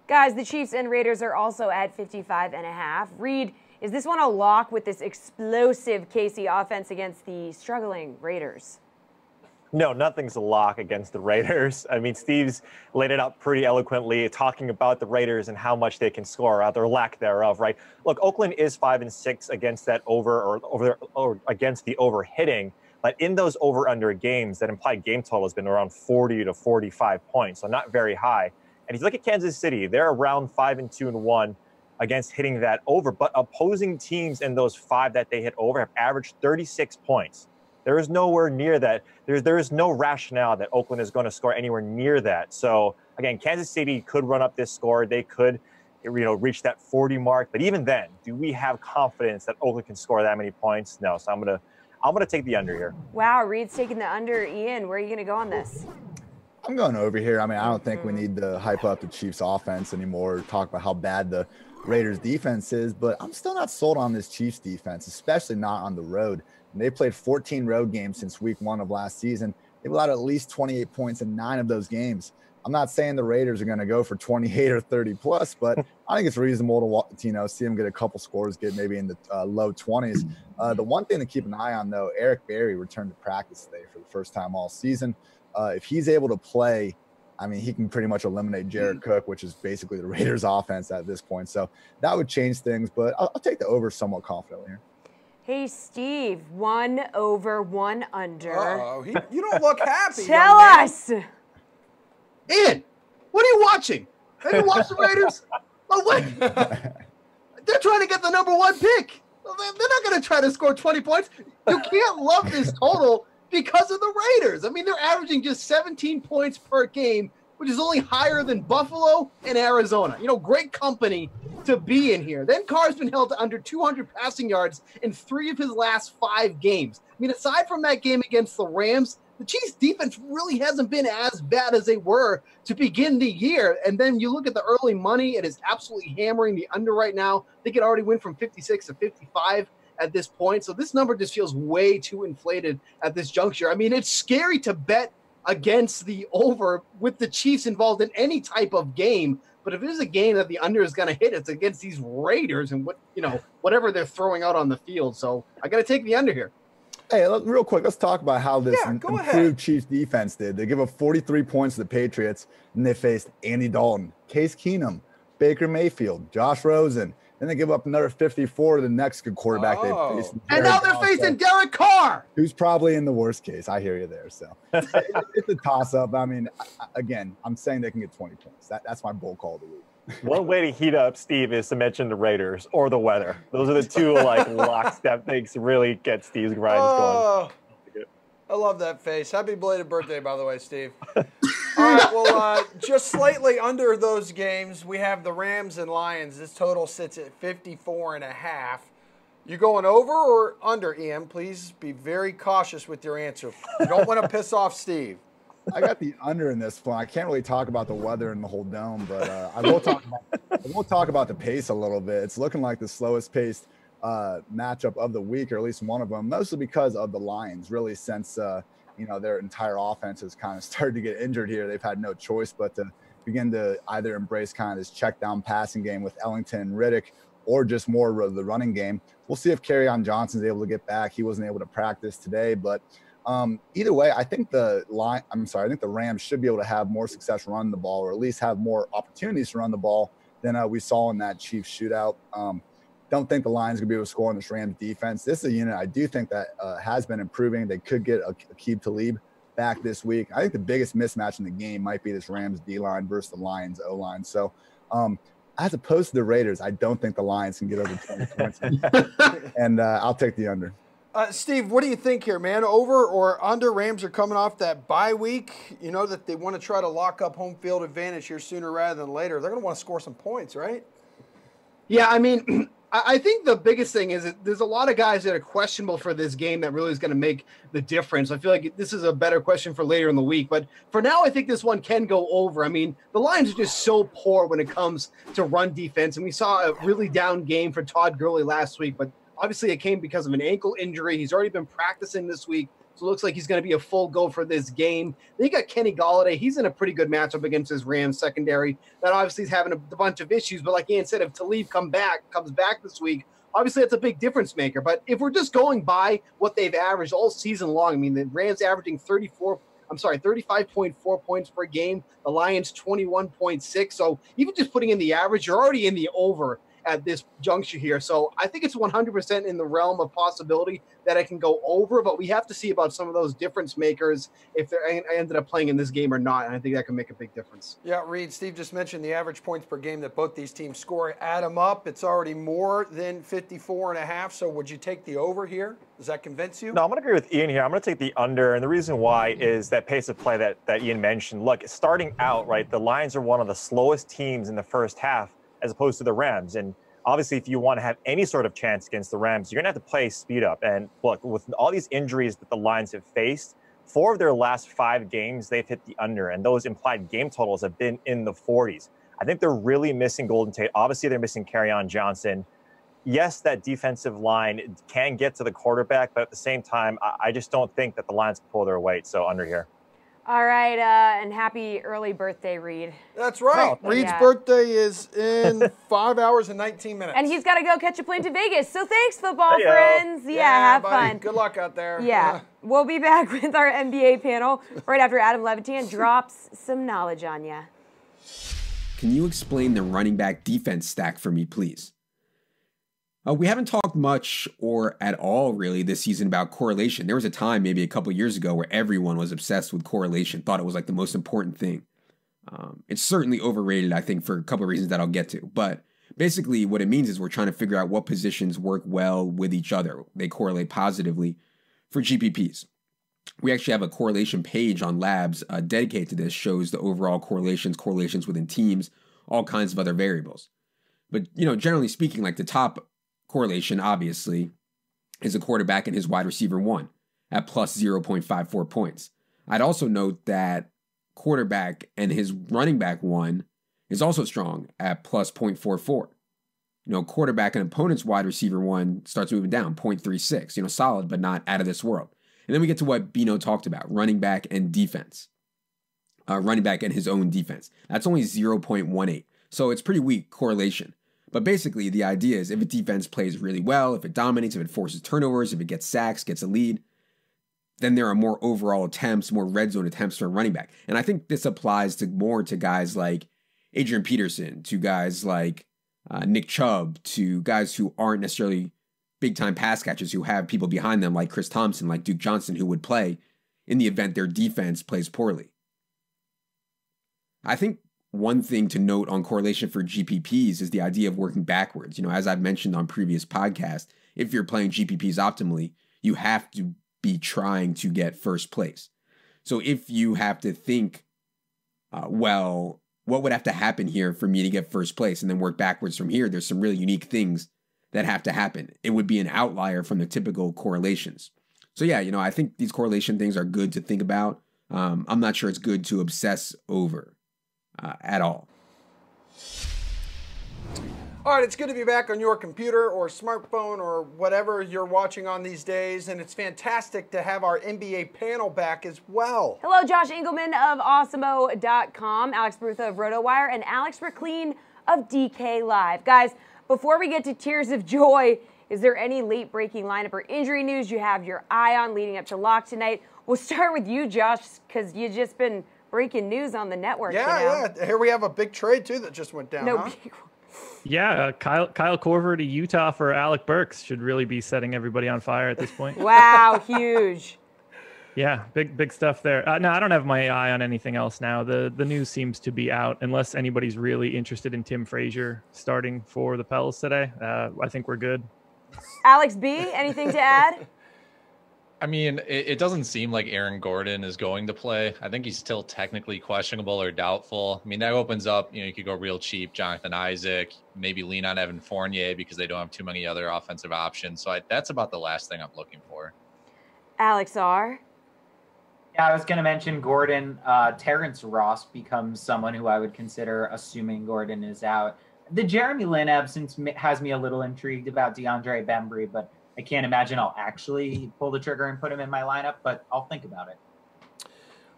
Guys, the Chiefs and Raiders are also at 55.5. Reed, is this one a lock with this explosive KC offense against the struggling Raiders? No, nothing's a lock against the Raiders. I mean, Steve's laid it out pretty eloquently, talking about the Raiders and how much they can score, or their lack thereof, right? Look, Oakland is 5-6 against that or against the over hitting, but in those over-under games, that implied game total has been around 40 to 45 points, so not very high. And if you look at Kansas City, they're around 5-2-1 against hitting that over, but opposing teams in those 5 that they hit over have averaged 36 points. There is nowhere near that. There is no rationale that Oakland is going to score anywhere near that. So again, Kansas City could run up this score. They could, reach that 40 mark. But even then, do we have confidence that Oakland can score that many points? No. So I'm gonna take the under here. Wow, Reed's taking the under. Ian, where are you going to go on this? I'm going over here. I mean, I don't think we need to hype up the Chiefs offense anymore, talk about how bad the Raiders defense is, but I'm still not sold on this Chiefs defense, especially not on the road. And they played 14 road games since week 1 of last season. They've allowed at least 28 points in 9 of those games. I'm not saying the Raiders are going to go for 28 or 30 plus, but I think it's reasonable to see them get a couple scores, get maybe in the low 20s. The one thing to keep an eye on, though, Eric Berry returned to practice today for the first time all season. If he's able to play, I mean, he can pretty much eliminate Jared Cook, which is basically the Raiders' offense at this point. So that would change things, but I'll take the over somewhat confidently here. Hey, Steve, 1 over, 1 under. Uh-oh, you don't look happy. Tell us. Ian, what are you watching? Have you watched the Raiders? Oh, wait. They're trying to get the number 1 pick. They're not going to try to score 20 points. You can't love this total because of the Raiders. I mean, they're averaging just 17 points per game, which is only higher than Buffalo and Arizona. Great company to be in here. Then Carr's been held to under 200 passing yards in 3 of his last 5 games. I mean, aside from that game against the Rams, the Chiefs defense really hasn't been as bad as they were to begin the year. And then you look at the early money, it is absolutely hammering the under right now. They could already win from 56 to 55 at this point. So this number just feels way too inflated at this juncture. I mean, it's scary to bet against the over with the Chiefs involved in any type of game. But if there's a game that the under is going to hit, it's against these Raiders and whatever they're throwing out on the field. So I got to take the under here. Hey, real quick, let's talk about how this improved Chiefs defense did. They give up 43 points to the Patriots, and they faced Andy Dalton, Case Keenum, Baker Mayfield, Josh Rosen. Then they give up another 54 to the next good quarterback they faced. And now they're facing Derek Carr, who's probably in the worst case. I hear you there. So it's a toss-up. I mean, again, I'm saying they can get 20 points. That's my bold call of the week. One way to heat up Steve is to mention the Raiders or the weather. Those are the 2 lockstep things to really get Steve's grinds going. I love that face. Happy belated birthday, by the way, Steve. All right, well, just slightly under those games, we have the Rams and Lions. This total sits at 54.5. You going over or under, Ian? Please be very cautious with your answer. You don't want to piss off Steve. I got the under in this one. I can't really talk about the weather in the whole dome, but I will talk about the pace a little bit. It's looking like the slowest paced matchup of the week, or at least one of them, mostly because of the Lions. Really, since their entire offense has kind of started to get injured here, they've had no choice but to begin to either embrace kind of this check down passing game with Ellington and Riddick, or just more of the running game. We'll see if Kerryon Johnson's able to get back. He wasn't able to practice today, but either way, I think the Rams should be able to have more success running the ball, or at least have more opportunities to run the ball than we saw in that Chiefs shootout. Don't think the Lions going to be able to score on this Rams defense. This is a unit I do think that has been improving. They could get Aqib Talib back this week. I think the biggest mismatch in the game might be this Rams D-line versus the Lions O-line. So as opposed to the Raiders, I don't think the Lions can get over 20 points. And I'll take the under. Steve, what do you think here, man? Over or under? Rams are coming off that bye week. You know that they want to try to lock up home field advantage here sooner rather than later. They're going to want to score some points, right? Yeah, I mean, I think the biggest thing is that there's a lot of guys that are questionable for this game that really is going to make the difference. I feel like this is a better question for later in the week. But for now, I think this one can go over. I mean, the Lions are just so poor when it comes to run defense. And we saw a really down game for Todd Gurley last week. But obviously it came because of an ankle injury. He's already been practicing this week. So it looks like he's going to be a full go for this game. Then you got Kenny Golladay. He's in a pretty good matchup against his Rams secondary. That obviously is having a bunch of issues. But like Ian said, if Talib comes back this week, obviously that's a big difference maker. But if we're just going by what they've averaged all season long, I mean, the Rams averaging 35.4 points per game. The Lions 21.6. So even just putting in the average, you're already in the over at this juncture here. So I think it's 100% in the realm of possibility that I can go over, but we have to see about some of those difference makers if they ended up playing in this game or not. And I think that can make a big difference. Yeah, Reed, Steve just mentioned the average points per game that both these teams score. Add them up, it's already more than 54.5. So would you take the over here? Does that convince you? No, I'm going to agree with Ian here. I'm going to take the under. And the reason why is that pace of play that Ian mentioned. Look, starting out, right, the Lions are one of the slowest teams in the first half as opposed to the Rams. And obviously, if you want to have any sort of chance against the Rams, you're going to have to play speed up. And look, with all these injuries that the Lions have faced, 4 of their last 5 games, they've hit the under. And those implied game totals have been in the 40s. I think they're really missing Golden Tate. Obviously, they're missing Kerryon Johnson. Yes, that defensive line can get to the quarterback, but at the same time, I just don't think that the Lions can pull their weight. So under here. All right, and happy early birthday, Reed. That's right. Oh, Reed's yeah. birthday is in 5 hours and 19 minutes. And he's got to go catch a plane to Vegas. So thanks, football friends. Yeah, have buddy. fun. Good luck out there. Yeah. We'll be back with our NBA panel right after Adam Levitan drops some knowledge on you. Can you explain the running back defense stack for me, please? We haven't talked much or at all really this season about correlation. There was a time maybe a couple years ago where everyone was obsessed with correlation, thought it was like the most important thing. It's certainly overrated, I think, for a couple of reasons that I'll get to. But basically what it means is we're trying to figure out what positions work well with each other. They correlate positively for GPPs. We actually have a correlation page on Labs dedicated to this, shows the overall correlations within teams, all kinds of other variables. But, generally speaking, like the top correlation, obviously, is a quarterback and his wide receiver 1 at plus 0.54 points. I'd also note that quarterback and his running back 1 is also strong at plus 0.44. Quarterback and opponent's wide receiver 1 starts moving down, 0.36. Solid, but not out of this world. And then we get to what Bino talked about, running back and defense. Running back and his own defense. That's only 0.18. So it's pretty weak correlation. But basically, the idea is if a defense plays really well, if it dominates, if it forces turnovers, if it gets sacks, gets a lead, then there are more overall attempts, more red zone attempts for a running back. And I think this applies more to guys like Adrian Peterson, to guys like Nick Chubb, to guys who aren't necessarily big-time pass catchers, who have people behind them like Chris Thompson, like Duke Johnson, who would play in the event their defense plays poorly. I think one thing to note on correlation for GPPs is the idea of working backwards. As I've mentioned on previous podcasts, if you're playing GPPs optimally, you have to be trying to get first place. So if you have to think, what would have to happen here for me to get first place and then work backwards from here, there's some really unique things that have to happen. It would be an outlier from the typical correlations. So yeah, I think these correlation things are good to think about. I'm not sure it's good to obsess over. At all. All right, it's good to be back on your computer or smartphone or whatever you're watching on these days, and it's fantastic to have our NBA panel back as well. Hello, Josh Engelman of Awesemo.com, Alex Brutha of RotoWire, and Alex Racklin of DK Live. Guys, before we get to tears of joy, is there any late-breaking lineup or injury news you have your eye on leading up to lock tonight? We'll start with you, Josh, because you've just been breaking news on the network. Yeah. Here we have a big trade, too, that just went down. No huh? big one. Yeah, Kyle Korver to Utah for Alec Burks should really be setting everybody on fire at this point. Wow, huge. Yeah, big stuff there. No, I don't have my eye on anything else now. The news seems to be out, unless anybody's really interested in Tim Frazier starting for the Pels today. I think we're good. Alex B., anything to add? I mean, it doesn't seem like Aaron Gordon is going to play. I think he's still technically questionable or doubtful. I mean, that opens up, you could go real cheap, Jonathan Isaac, maybe lean on Evan Fournier because they don't have too many other offensive options. So that's about the last thing I'm looking for. Alex R. Yeah, I was going to mention Gordon. Terrence Ross becomes someone who I would consider, assuming Gordon is out. The Jeremy Lin absence has me a little intrigued about DeAndre Bembry, but I can't imagine I'll actually pull the trigger and put him in my lineup, but I'll think about it.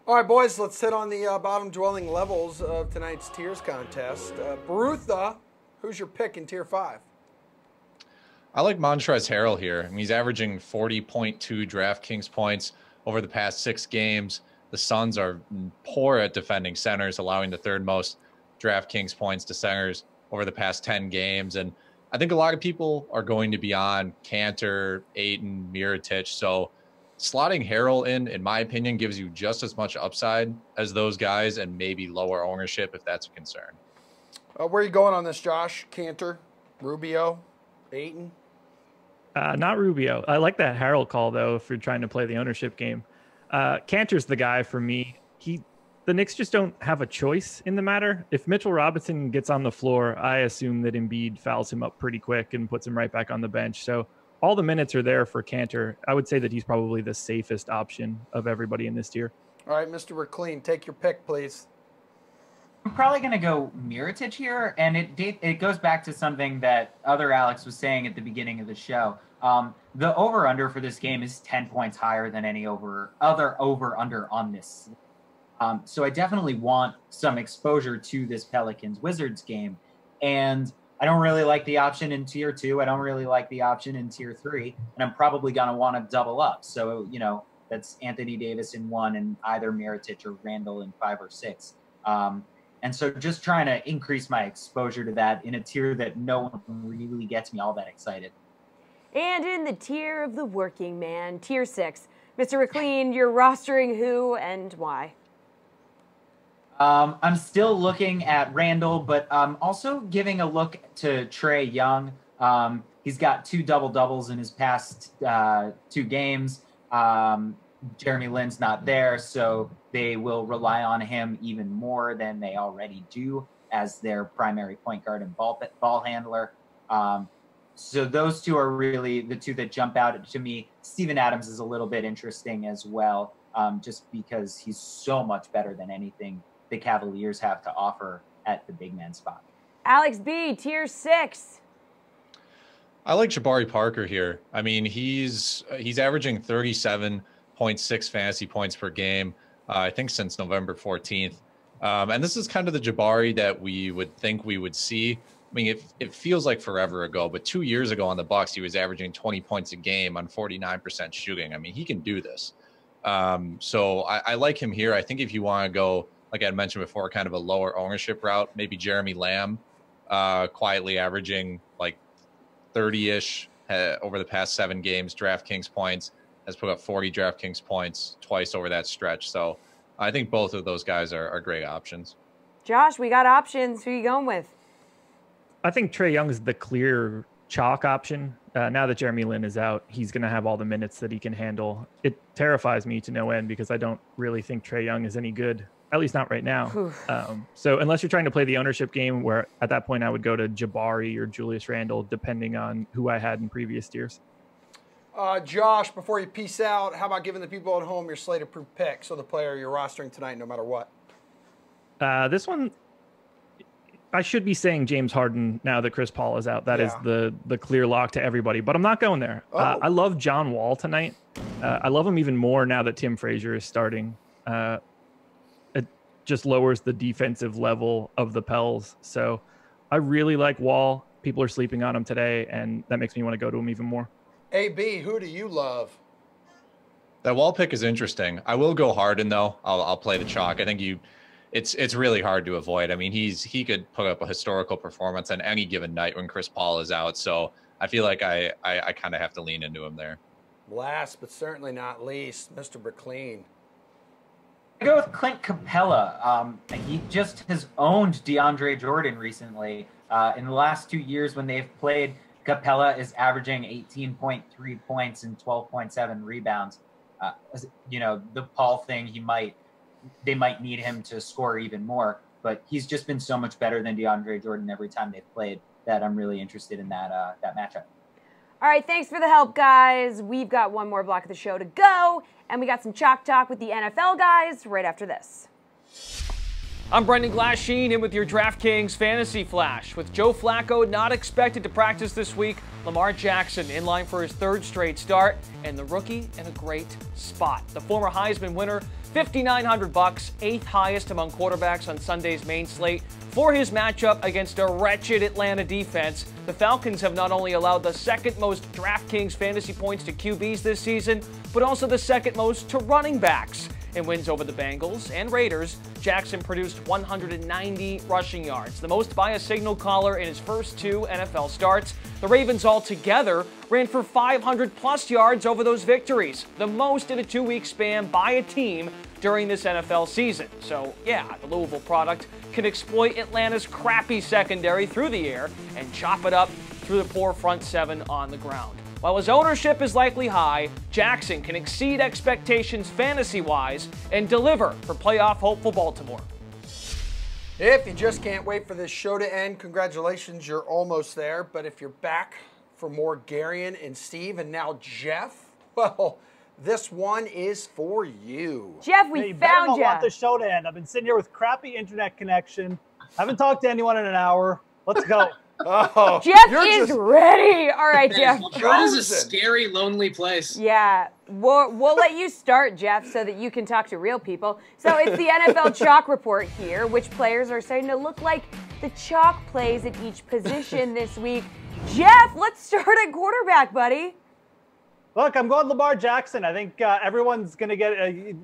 All right, boys, let's hit on the bottom dwelling levels of tonight's tiers contest. Barutha, who's your pick in tier 5? I like Montrezl Harrell here. I mean, he's averaging 40.2 DraftKings points over the past 6 games. The Suns are poor at defending centers, allowing the 3rd most DraftKings points to centers over the past 10 games. And I think a lot of people are going to be on Cantor, Ayton, Mirotic. So slotting Harrell in my opinion, gives you just as much upside as those guys and maybe lower ownership if that's a concern. Where are you going on this, Josh? Cantor, Rubio, Ayton? Not Rubio. I like that Harrell call, though, if you're trying to play the ownership game. Cantor's the guy for me. The Knicks just don't have a choice in the matter. If Mitchell Robinson gets on the floor, I assume that Embiid fouls him up pretty quick and puts him right back on the bench. So all the minutes are there for Cantor. I would say that he's probably the safest option of everybody in this tier. All right, Mr. McLean, take your pick, please. I'm probably going to go Mirotic here, and it goes back to something that other Alex was saying at the beginning of the show. The over-under for this game is 10 points higher than any other over-under on this. So I definitely want some exposure to this Pelicans-Wizards game. And I don't really like the option in tier 2. I don't really like the option in tier 3. And I'm probably going to want to double up. So, that's Anthony Davis in 1 and either Mirotic or Randall in 5 or 6. And so just trying to increase my exposure to that in a tier that no one really gets me all that excited. And in the tier of the working man, tier 6. Mr. McLean, you're rostering who and why? I'm still looking at Randall, but I'm also giving a look to Trae Young. He's got 2 double-doubles in his past 2 games. Jeremy Lin's not there, so they will rely on him even more than they already do as their primary point guard and ball handler. So those 2 are really the 2 that jump out to me. Steven Adams is a little bit interesting as well, just because he's so much better than anything the Cavaliers have to offer at the big man spot. Alex B, tier 6. I like Jabari Parker here. I mean, he's averaging 37.6 fantasy points per game, I think since November 14th. And this is kind of the Jabari that we would think we would see. I mean, it feels like forever ago, but 2 years ago on the Bucks, he was averaging 20 points a game on 49% shooting. I mean, he can do this. So I like him here. I think if you want to go, like I mentioned before, kind of a lower ownership route, maybe Jeremy Lamb, quietly averaging like 30-ish over the past 7 games, DraftKings points, has put up 40 DraftKings points twice over that stretch. So I think both of those guys are great options. Josh, we got options. Who are you going with? I think Trae Young is the clear chalk option. Now that Jeremy Lin is out, he's going to have all the minutes that he can handle. It terrifies me to no end because I don't really think Trae Young is any good, at least not right now. So unless you're trying to play the ownership game, where at that point I would go to Jabari or Julius Randle, depending on who I had in previous years. Josh, before you peace out, how about giving the people at home your slate-approved pick, so the player you're rostering tonight, no matter what? This one, I should be saying James Harden now that Chris Paul is out. That is the clear lock to everybody, but I'm not going there. I love John Wall tonight. I love him even more now that Tim Frazier is starting. It just lowers the defensive level of the Pels. So I really like Wall. People are sleeping on him today, and that makes me want to go to him even more. AB, who do you love? That Wall pick is interesting. I will go Harden though. I'll play the chalk. I think it's really hard to avoid. I mean, he could put up a historical performance on any given night when Chris Paul is out. So I feel like I kind of have to lean into him there. Last but certainly not least, Mr. McLean. I go with Clint Capella. He just has owned DeAndre Jordan recently. In the last 2 years when they've played, Capella is averaging 18.3 points and 12.7 rebounds. the Paul thing, they might need him to score even more, but he's just been so much better than DeAndre Jordan every time they've played that I'm really interested in that matchup. All right, thanks for the help, guys. We've got one more block of the show to go, and we got some chalk talk with the NFL guys right after this. I'm Brendan Glasheen, in with your DraftKings Fantasy Flash. With Joe Flacco not expected to practice this week, Lamar Jackson in line for his third straight start, and the rookie in a great spot. The former Heisman winner, $5,900, eighth highest among quarterbacks on Sunday's main slate. For his matchup against a wretched Atlanta defense, the Falcons have not only allowed the second most DraftKings fantasy points to QBs this season, but also the second most to running backs. In wins over the Bengals and Raiders, Jackson produced 190 rushing yards, the most by a signal caller in his first 2 NFL starts. The Ravens altogether ran for 500-plus yards over those victories, the most in a 2-week span by a team during this NFL season. So, yeah, the Louisville product can exploit Atlanta's crappy secondary through the air and chop it up through the poor front 7 on the ground. While his ownership is likely high, Jackson can exceed expectations fantasy-wise and deliver for playoff hopeful Baltimore. If you just can't wait for this show to end, congratulations, you're almost there. But if you're back for more Garion and Steve and now Jeff, well, this one is for you. Jeff, we found you. I want the show to end. I've been sitting here with crappy internet connection. Haven't talked to anyone in an hour. Let's go. Oh, Jeff is ready. All right, Jeff. That is a scary, lonely place. Yeah. We'll let you start, Jeff, so that you can talk to real people. So it's the NFL Chalk Report here, which players are starting to look like the chalk plays at each position this week. Jeff, let's start at quarterback, buddy. Look, I'm going Lamar Jackson. I think everyone's going to get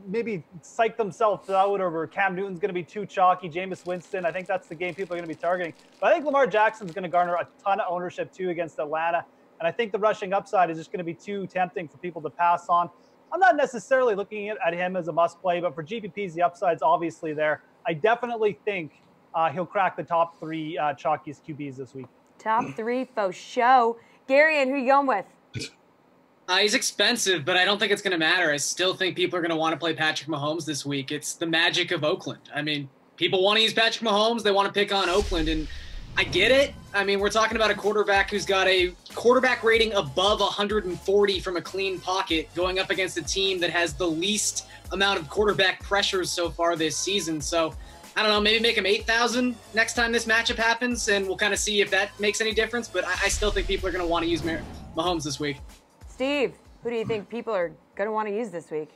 maybe psych themselves out over Cam Newton's going to be too chalky. Jameis Winston, I think that's the game people are going to be targeting. But I think Lamar Jackson's going to garner a ton of ownership, too, against Atlanta. And I think the rushing upside is just going to be too tempting for people to pass on. I'm not necessarily looking at him as a must-play, but for GPPs, the upside's obviously there. I definitely think he'll crack the top 3 chalkiest QBs this week. Top 3 for show. Garion, who you going with? He's expensive, but I don't think it's going to matter. I still think people are going to want to play Patrick Mahomes this week. It's the magic of Oakland. I mean, people want to use Patrick Mahomes. They want to pick on Oakland, and I get it. I mean, we're talking about a quarterback who's got a quarterback rating above 140 from a clean pocket going up against a team that has the least amount of quarterback pressures so far this season. So, I don't know, maybe make him 8,000 next time this matchup happens, and we'll kind of see if that makes any difference. But I still think people are going to want to use Mahomes this week. Steve, who do you think people are going to want to use this week?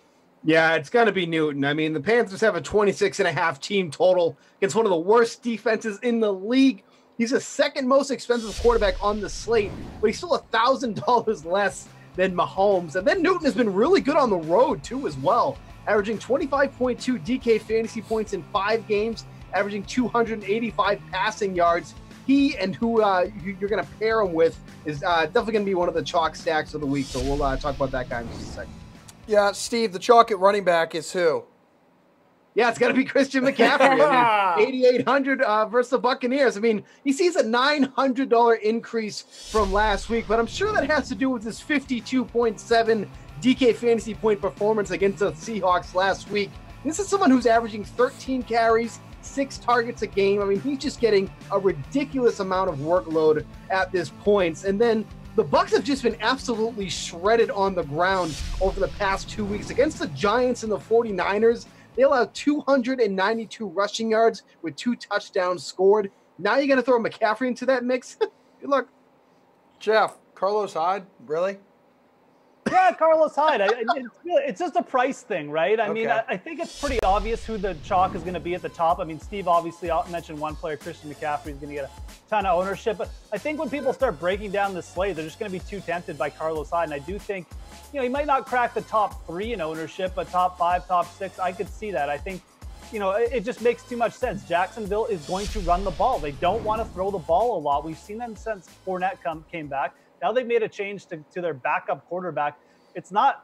Yeah, it's going to be Newton. I mean, the Panthers have a 26.5 team total against one of the worst defenses in the league. He's the second most expensive quarterback on the slate, but he's still $1,000 less than Mahomes. And then Newton has been really good on the road, too, as well, averaging 25.2 DK fantasy points in 5 games, averaging 285 passing yards. He and who you're going to pair him with is definitely going to be one of the chalk stacks of the week. So we'll talk about that guy in just a second. Yeah, Steve, the chalk at running back is who? Yeah, it's got to be Christian McCaffrey. I mean, 8,800 versus the Buccaneers. I mean, he sees a $900 increase from last week, but I'm sure that has to do with his 52.7 DK fantasy point performance against the Seahawks last week. This is someone who's averaging 13 carries, 6 targets a game. I mean, he's just getting a ridiculous amount of workload at this point. And then the Bucs have just been absolutely shredded on the ground over the past 2 weeks. Against the Giants and the 49ers, they allowed 292 rushing yards with 2 touchdowns scored. Now you're going to throw McCaffrey into that mix? Good luck. Jeff, Carlos Hyde, really? Yeah, Carlos Hyde. It's just a price thing, right? I mean, I think it's pretty obvious who the chalk is going to be at the top. I mean, Steve obviously mentioned one player, Christian McCaffrey, is going to get a ton of ownership. But I think when people start breaking down the slate, they're just going to be too tempted by Carlos Hyde. And I do think, he might not crack the top 3 in ownership, but top 5, top 6, I could see that. I think, it just makes too much sense. Jacksonville is going to run the ball. They don't want to throw the ball a lot. We've seen them since Fournette came back. Now they've made a change to their backup quarterback.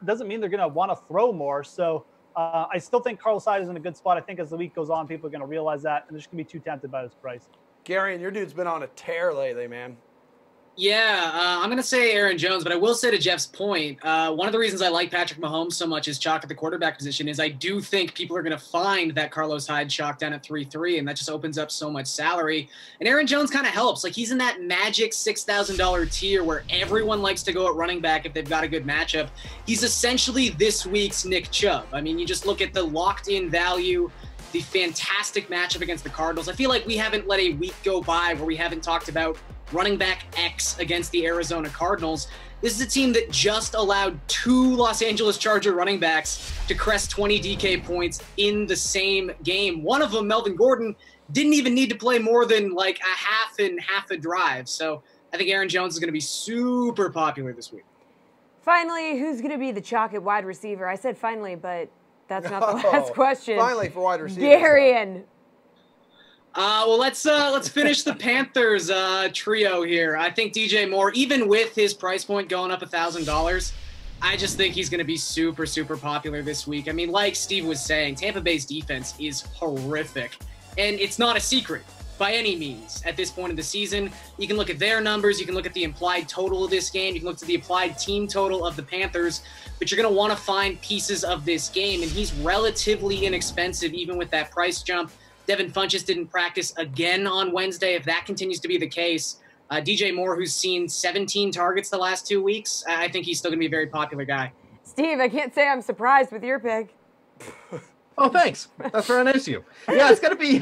Doesn't mean they're going to want to throw more. So I still think Carlos Hyde is in a good spot. I think as the week goes on, people are going to realize that, and they're just going to be too tempted by this price. Gary, and your dude's been on a tear lately, man. Yeah, I'm going to say Aaron Jones, but I will say to Jeff's point, one of the reasons I like Patrick Mahomes so much is chalk at the quarterback position is I do think people are going to find that Carlos Hyde chalk down at 3-3, and that just opens up so much salary. And Aaron Jones kind of helps. Like, he's in that magic $6,000 tier where everyone likes to go at running back if they've got a good matchup. He's essentially this week's Nick Chubb. I mean, you just look at the locked-in value, the fantastic matchup against the Cardinals. I feel like we haven't let a week go by where we haven't talked about running back X against the Arizona Cardinals. This is a team that just allowed 2 Los Angeles Charger running backs to crest 20 DK points in the same game. One of them, Melvin Gordon, didn't even need to play more than like a half a drive. So I think Aaron Jones is going to be super popular this week. Finally, who's going to be the chalk at wide receiver? I said finally, but that's not the last question. Finally for wide receiver. Darian. Well, let's finish the Panthers trio here. I think DJ Moore, even with his price point going up $1,000, I just think he's going to be super, super popular this week. I mean, like Steve was saying, Tampa Bay's defense is horrific, and it's not a secret by any means at this point of the season. You can look at their numbers. You can look at the implied total of this game. You can look at the applied team total of the Panthers, but you're going to want to find pieces of this game, and he's relatively inexpensive even with that price jump. Devin Funchess didn't practice again on Wednesday. If that continues to be the case, DJ Moore, who's seen 17 targets the last 2 weeks, I think he's still going to be a very popular guy. Steve, I can't say I'm surprised with your pick. Oh, thanks. That's very nice of you. Yeah, it's gonna be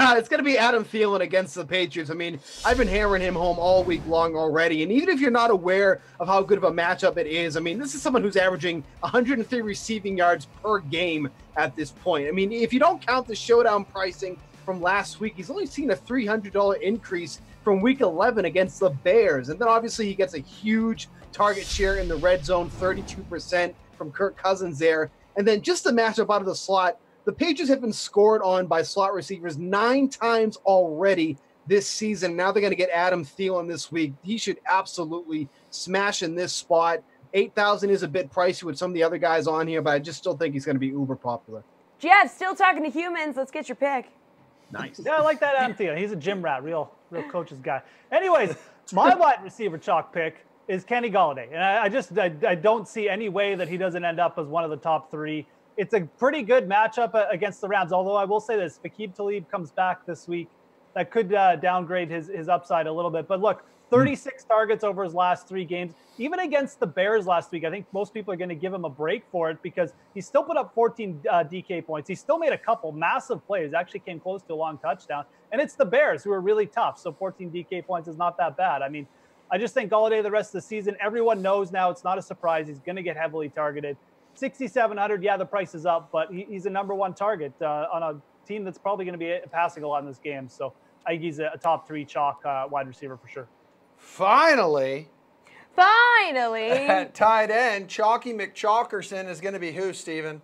Adam Thielen against the Patriots. I mean, I've been hammering him home all week long already. And even if you're not aware of how good of a matchup it is, I mean, this is someone who's averaging 103 receiving yards per game at this point. I mean, if you don't count the showdown pricing from last week, he's only seen a $300 increase from week 11 against the Bears. And then obviously he gets a huge target share in the red zone, 32% from Kirk Cousins there. And then just the matchup out of the slot, the Patriots have been scored on by slot receivers 9 times already this season. Now they're going to get Adam Thielen this week. He should absolutely smash in this spot. $8,000 is a bit pricey with some of the other guys on here, but I just still think he's going to be uber popular. Jeff, still talking to humans. Let's get your pick. Nice. Yeah, I like that Adam Thielen. He's a gym rat, real coach's guy. Anyways, my wide receiver chalk pick is Kenny Golladay. And I don't see any way that he doesn't end up as one of the top 3. It's a pretty good matchup against the Rams, although I will say this, if Aqib Talib comes back this week, that could downgrade his upside a little bit. But look, 36 targets over his last 3 games. Even against the Bears last week, I think most people are going to give him a break for it because he still put up 14 DK points. He still made a couple massive plays, actually came close to a long touchdown. And it's the Bears who are really tough, so 14 DK points is not that bad. I mean, I just think Golladay the rest of the season, everyone knows now it's not a surprise. He's going to get heavily targeted. 6,700, yeah, the price is up, but he's a number 1 target on a team that's probably going to be passing a lot in this game. So I think he's a top 3 chalk wide receiver for sure. Finally, at tight end, Chalky McChalkerson is going to be who, Steven?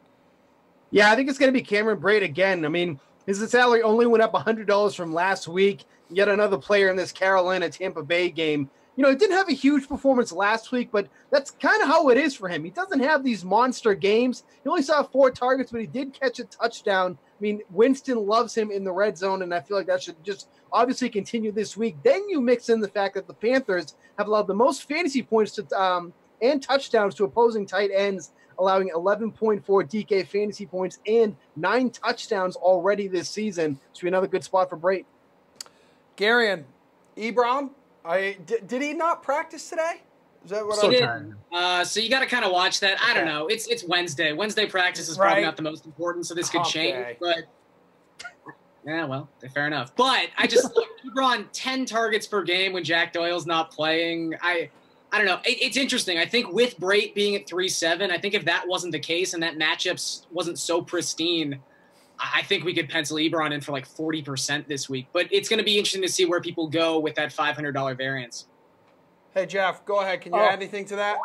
Yeah, I think it's going to be Cameron Braid again. I mean, his salary only went up $100 from last week. Yet another player in this Carolina-Tampa Bay game. You know, he didn't have a huge performance last week, but that's kind of how it is for him. He doesn't have these monster games. He only saw 4 targets, but he did catch a touchdown. I mean, Winston loves him in the red zone, and I feel like that should just obviously continue this week. Then you mix in the fact that the Panthers have allowed the most fantasy points to and touchdowns to opposing tight ends, allowing 11.4 DK fantasy points and 9 touchdowns already this season. Should be another good spot for Brate. Garion, Ebron, did he not practice today? Is that what so you got to kind of watch that. I don't know. It's Wednesday. Wednesday practice is probably not the most important, so this could change. But yeah, well, fair enough. But I just look, Ebron 10 targets per game when Jack Doyle's not playing. I don't know. It's interesting. I think with Brate being at 3-7, I think if that wasn't the case and that matchup wasn't so pristine, I think we could pencil Ebron in for like 40% this week. But it's going to be interesting to see where people go with that $500 variance. Hey, Jeff, go ahead. Can you add anything to that?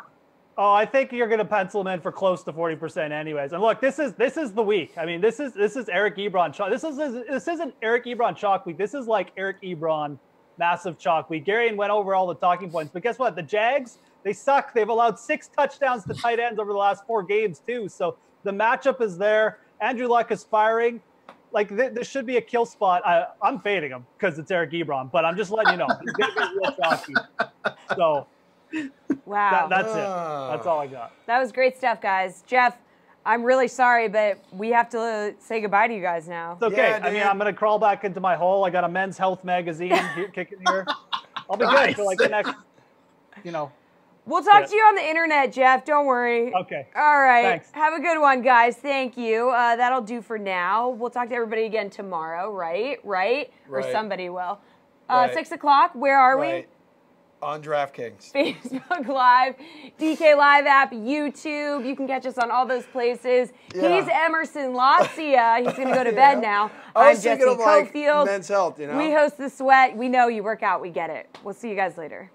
Oh, I think you're going to pencil him in for close to 40% anyways. And look, this is the week. I mean, this is Eric Ebron chalk. This isn't Eric Ebron chalk week. This is like Eric Ebron massive chalk week. Garion went over all the talking points, but guess what? The Jags, they suck. They've allowed 6 touchdowns to tight ends over the last 4 games too. So the matchup is there. Andrew Luck is firing. Like, this should be a kill spot. I'm fading him because it's Eric Ebron, but I'm just letting you know. He's going to be real chalky. So Wow. That's it. That's all I got. That was great stuff, guys. Jeff, I'm really sorry, but we have to say goodbye to you guys now. It's okay. I mean, I'm going to crawl back into my hole. I got a Men's Health magazine here, kicking here. I'll be good for like the next, We'll talk to you on the internet, Jeff. Don't worry. Okay. All right. Thanks. Have a good one, guys. Thank you. That'll do for now. We'll talk to everybody again tomorrow, right? Or somebody will. 6 o'clock, where are we? On DraftKings. Facebook Live, DK Live app, YouTube. You can catch us on all those places. Yeah. He's Emerson Lotzia. He's going to go to bed now. I'm Jessie Coffield. Men's Health, We host The Sweat. We know you work out. We get it. We'll see you guys later.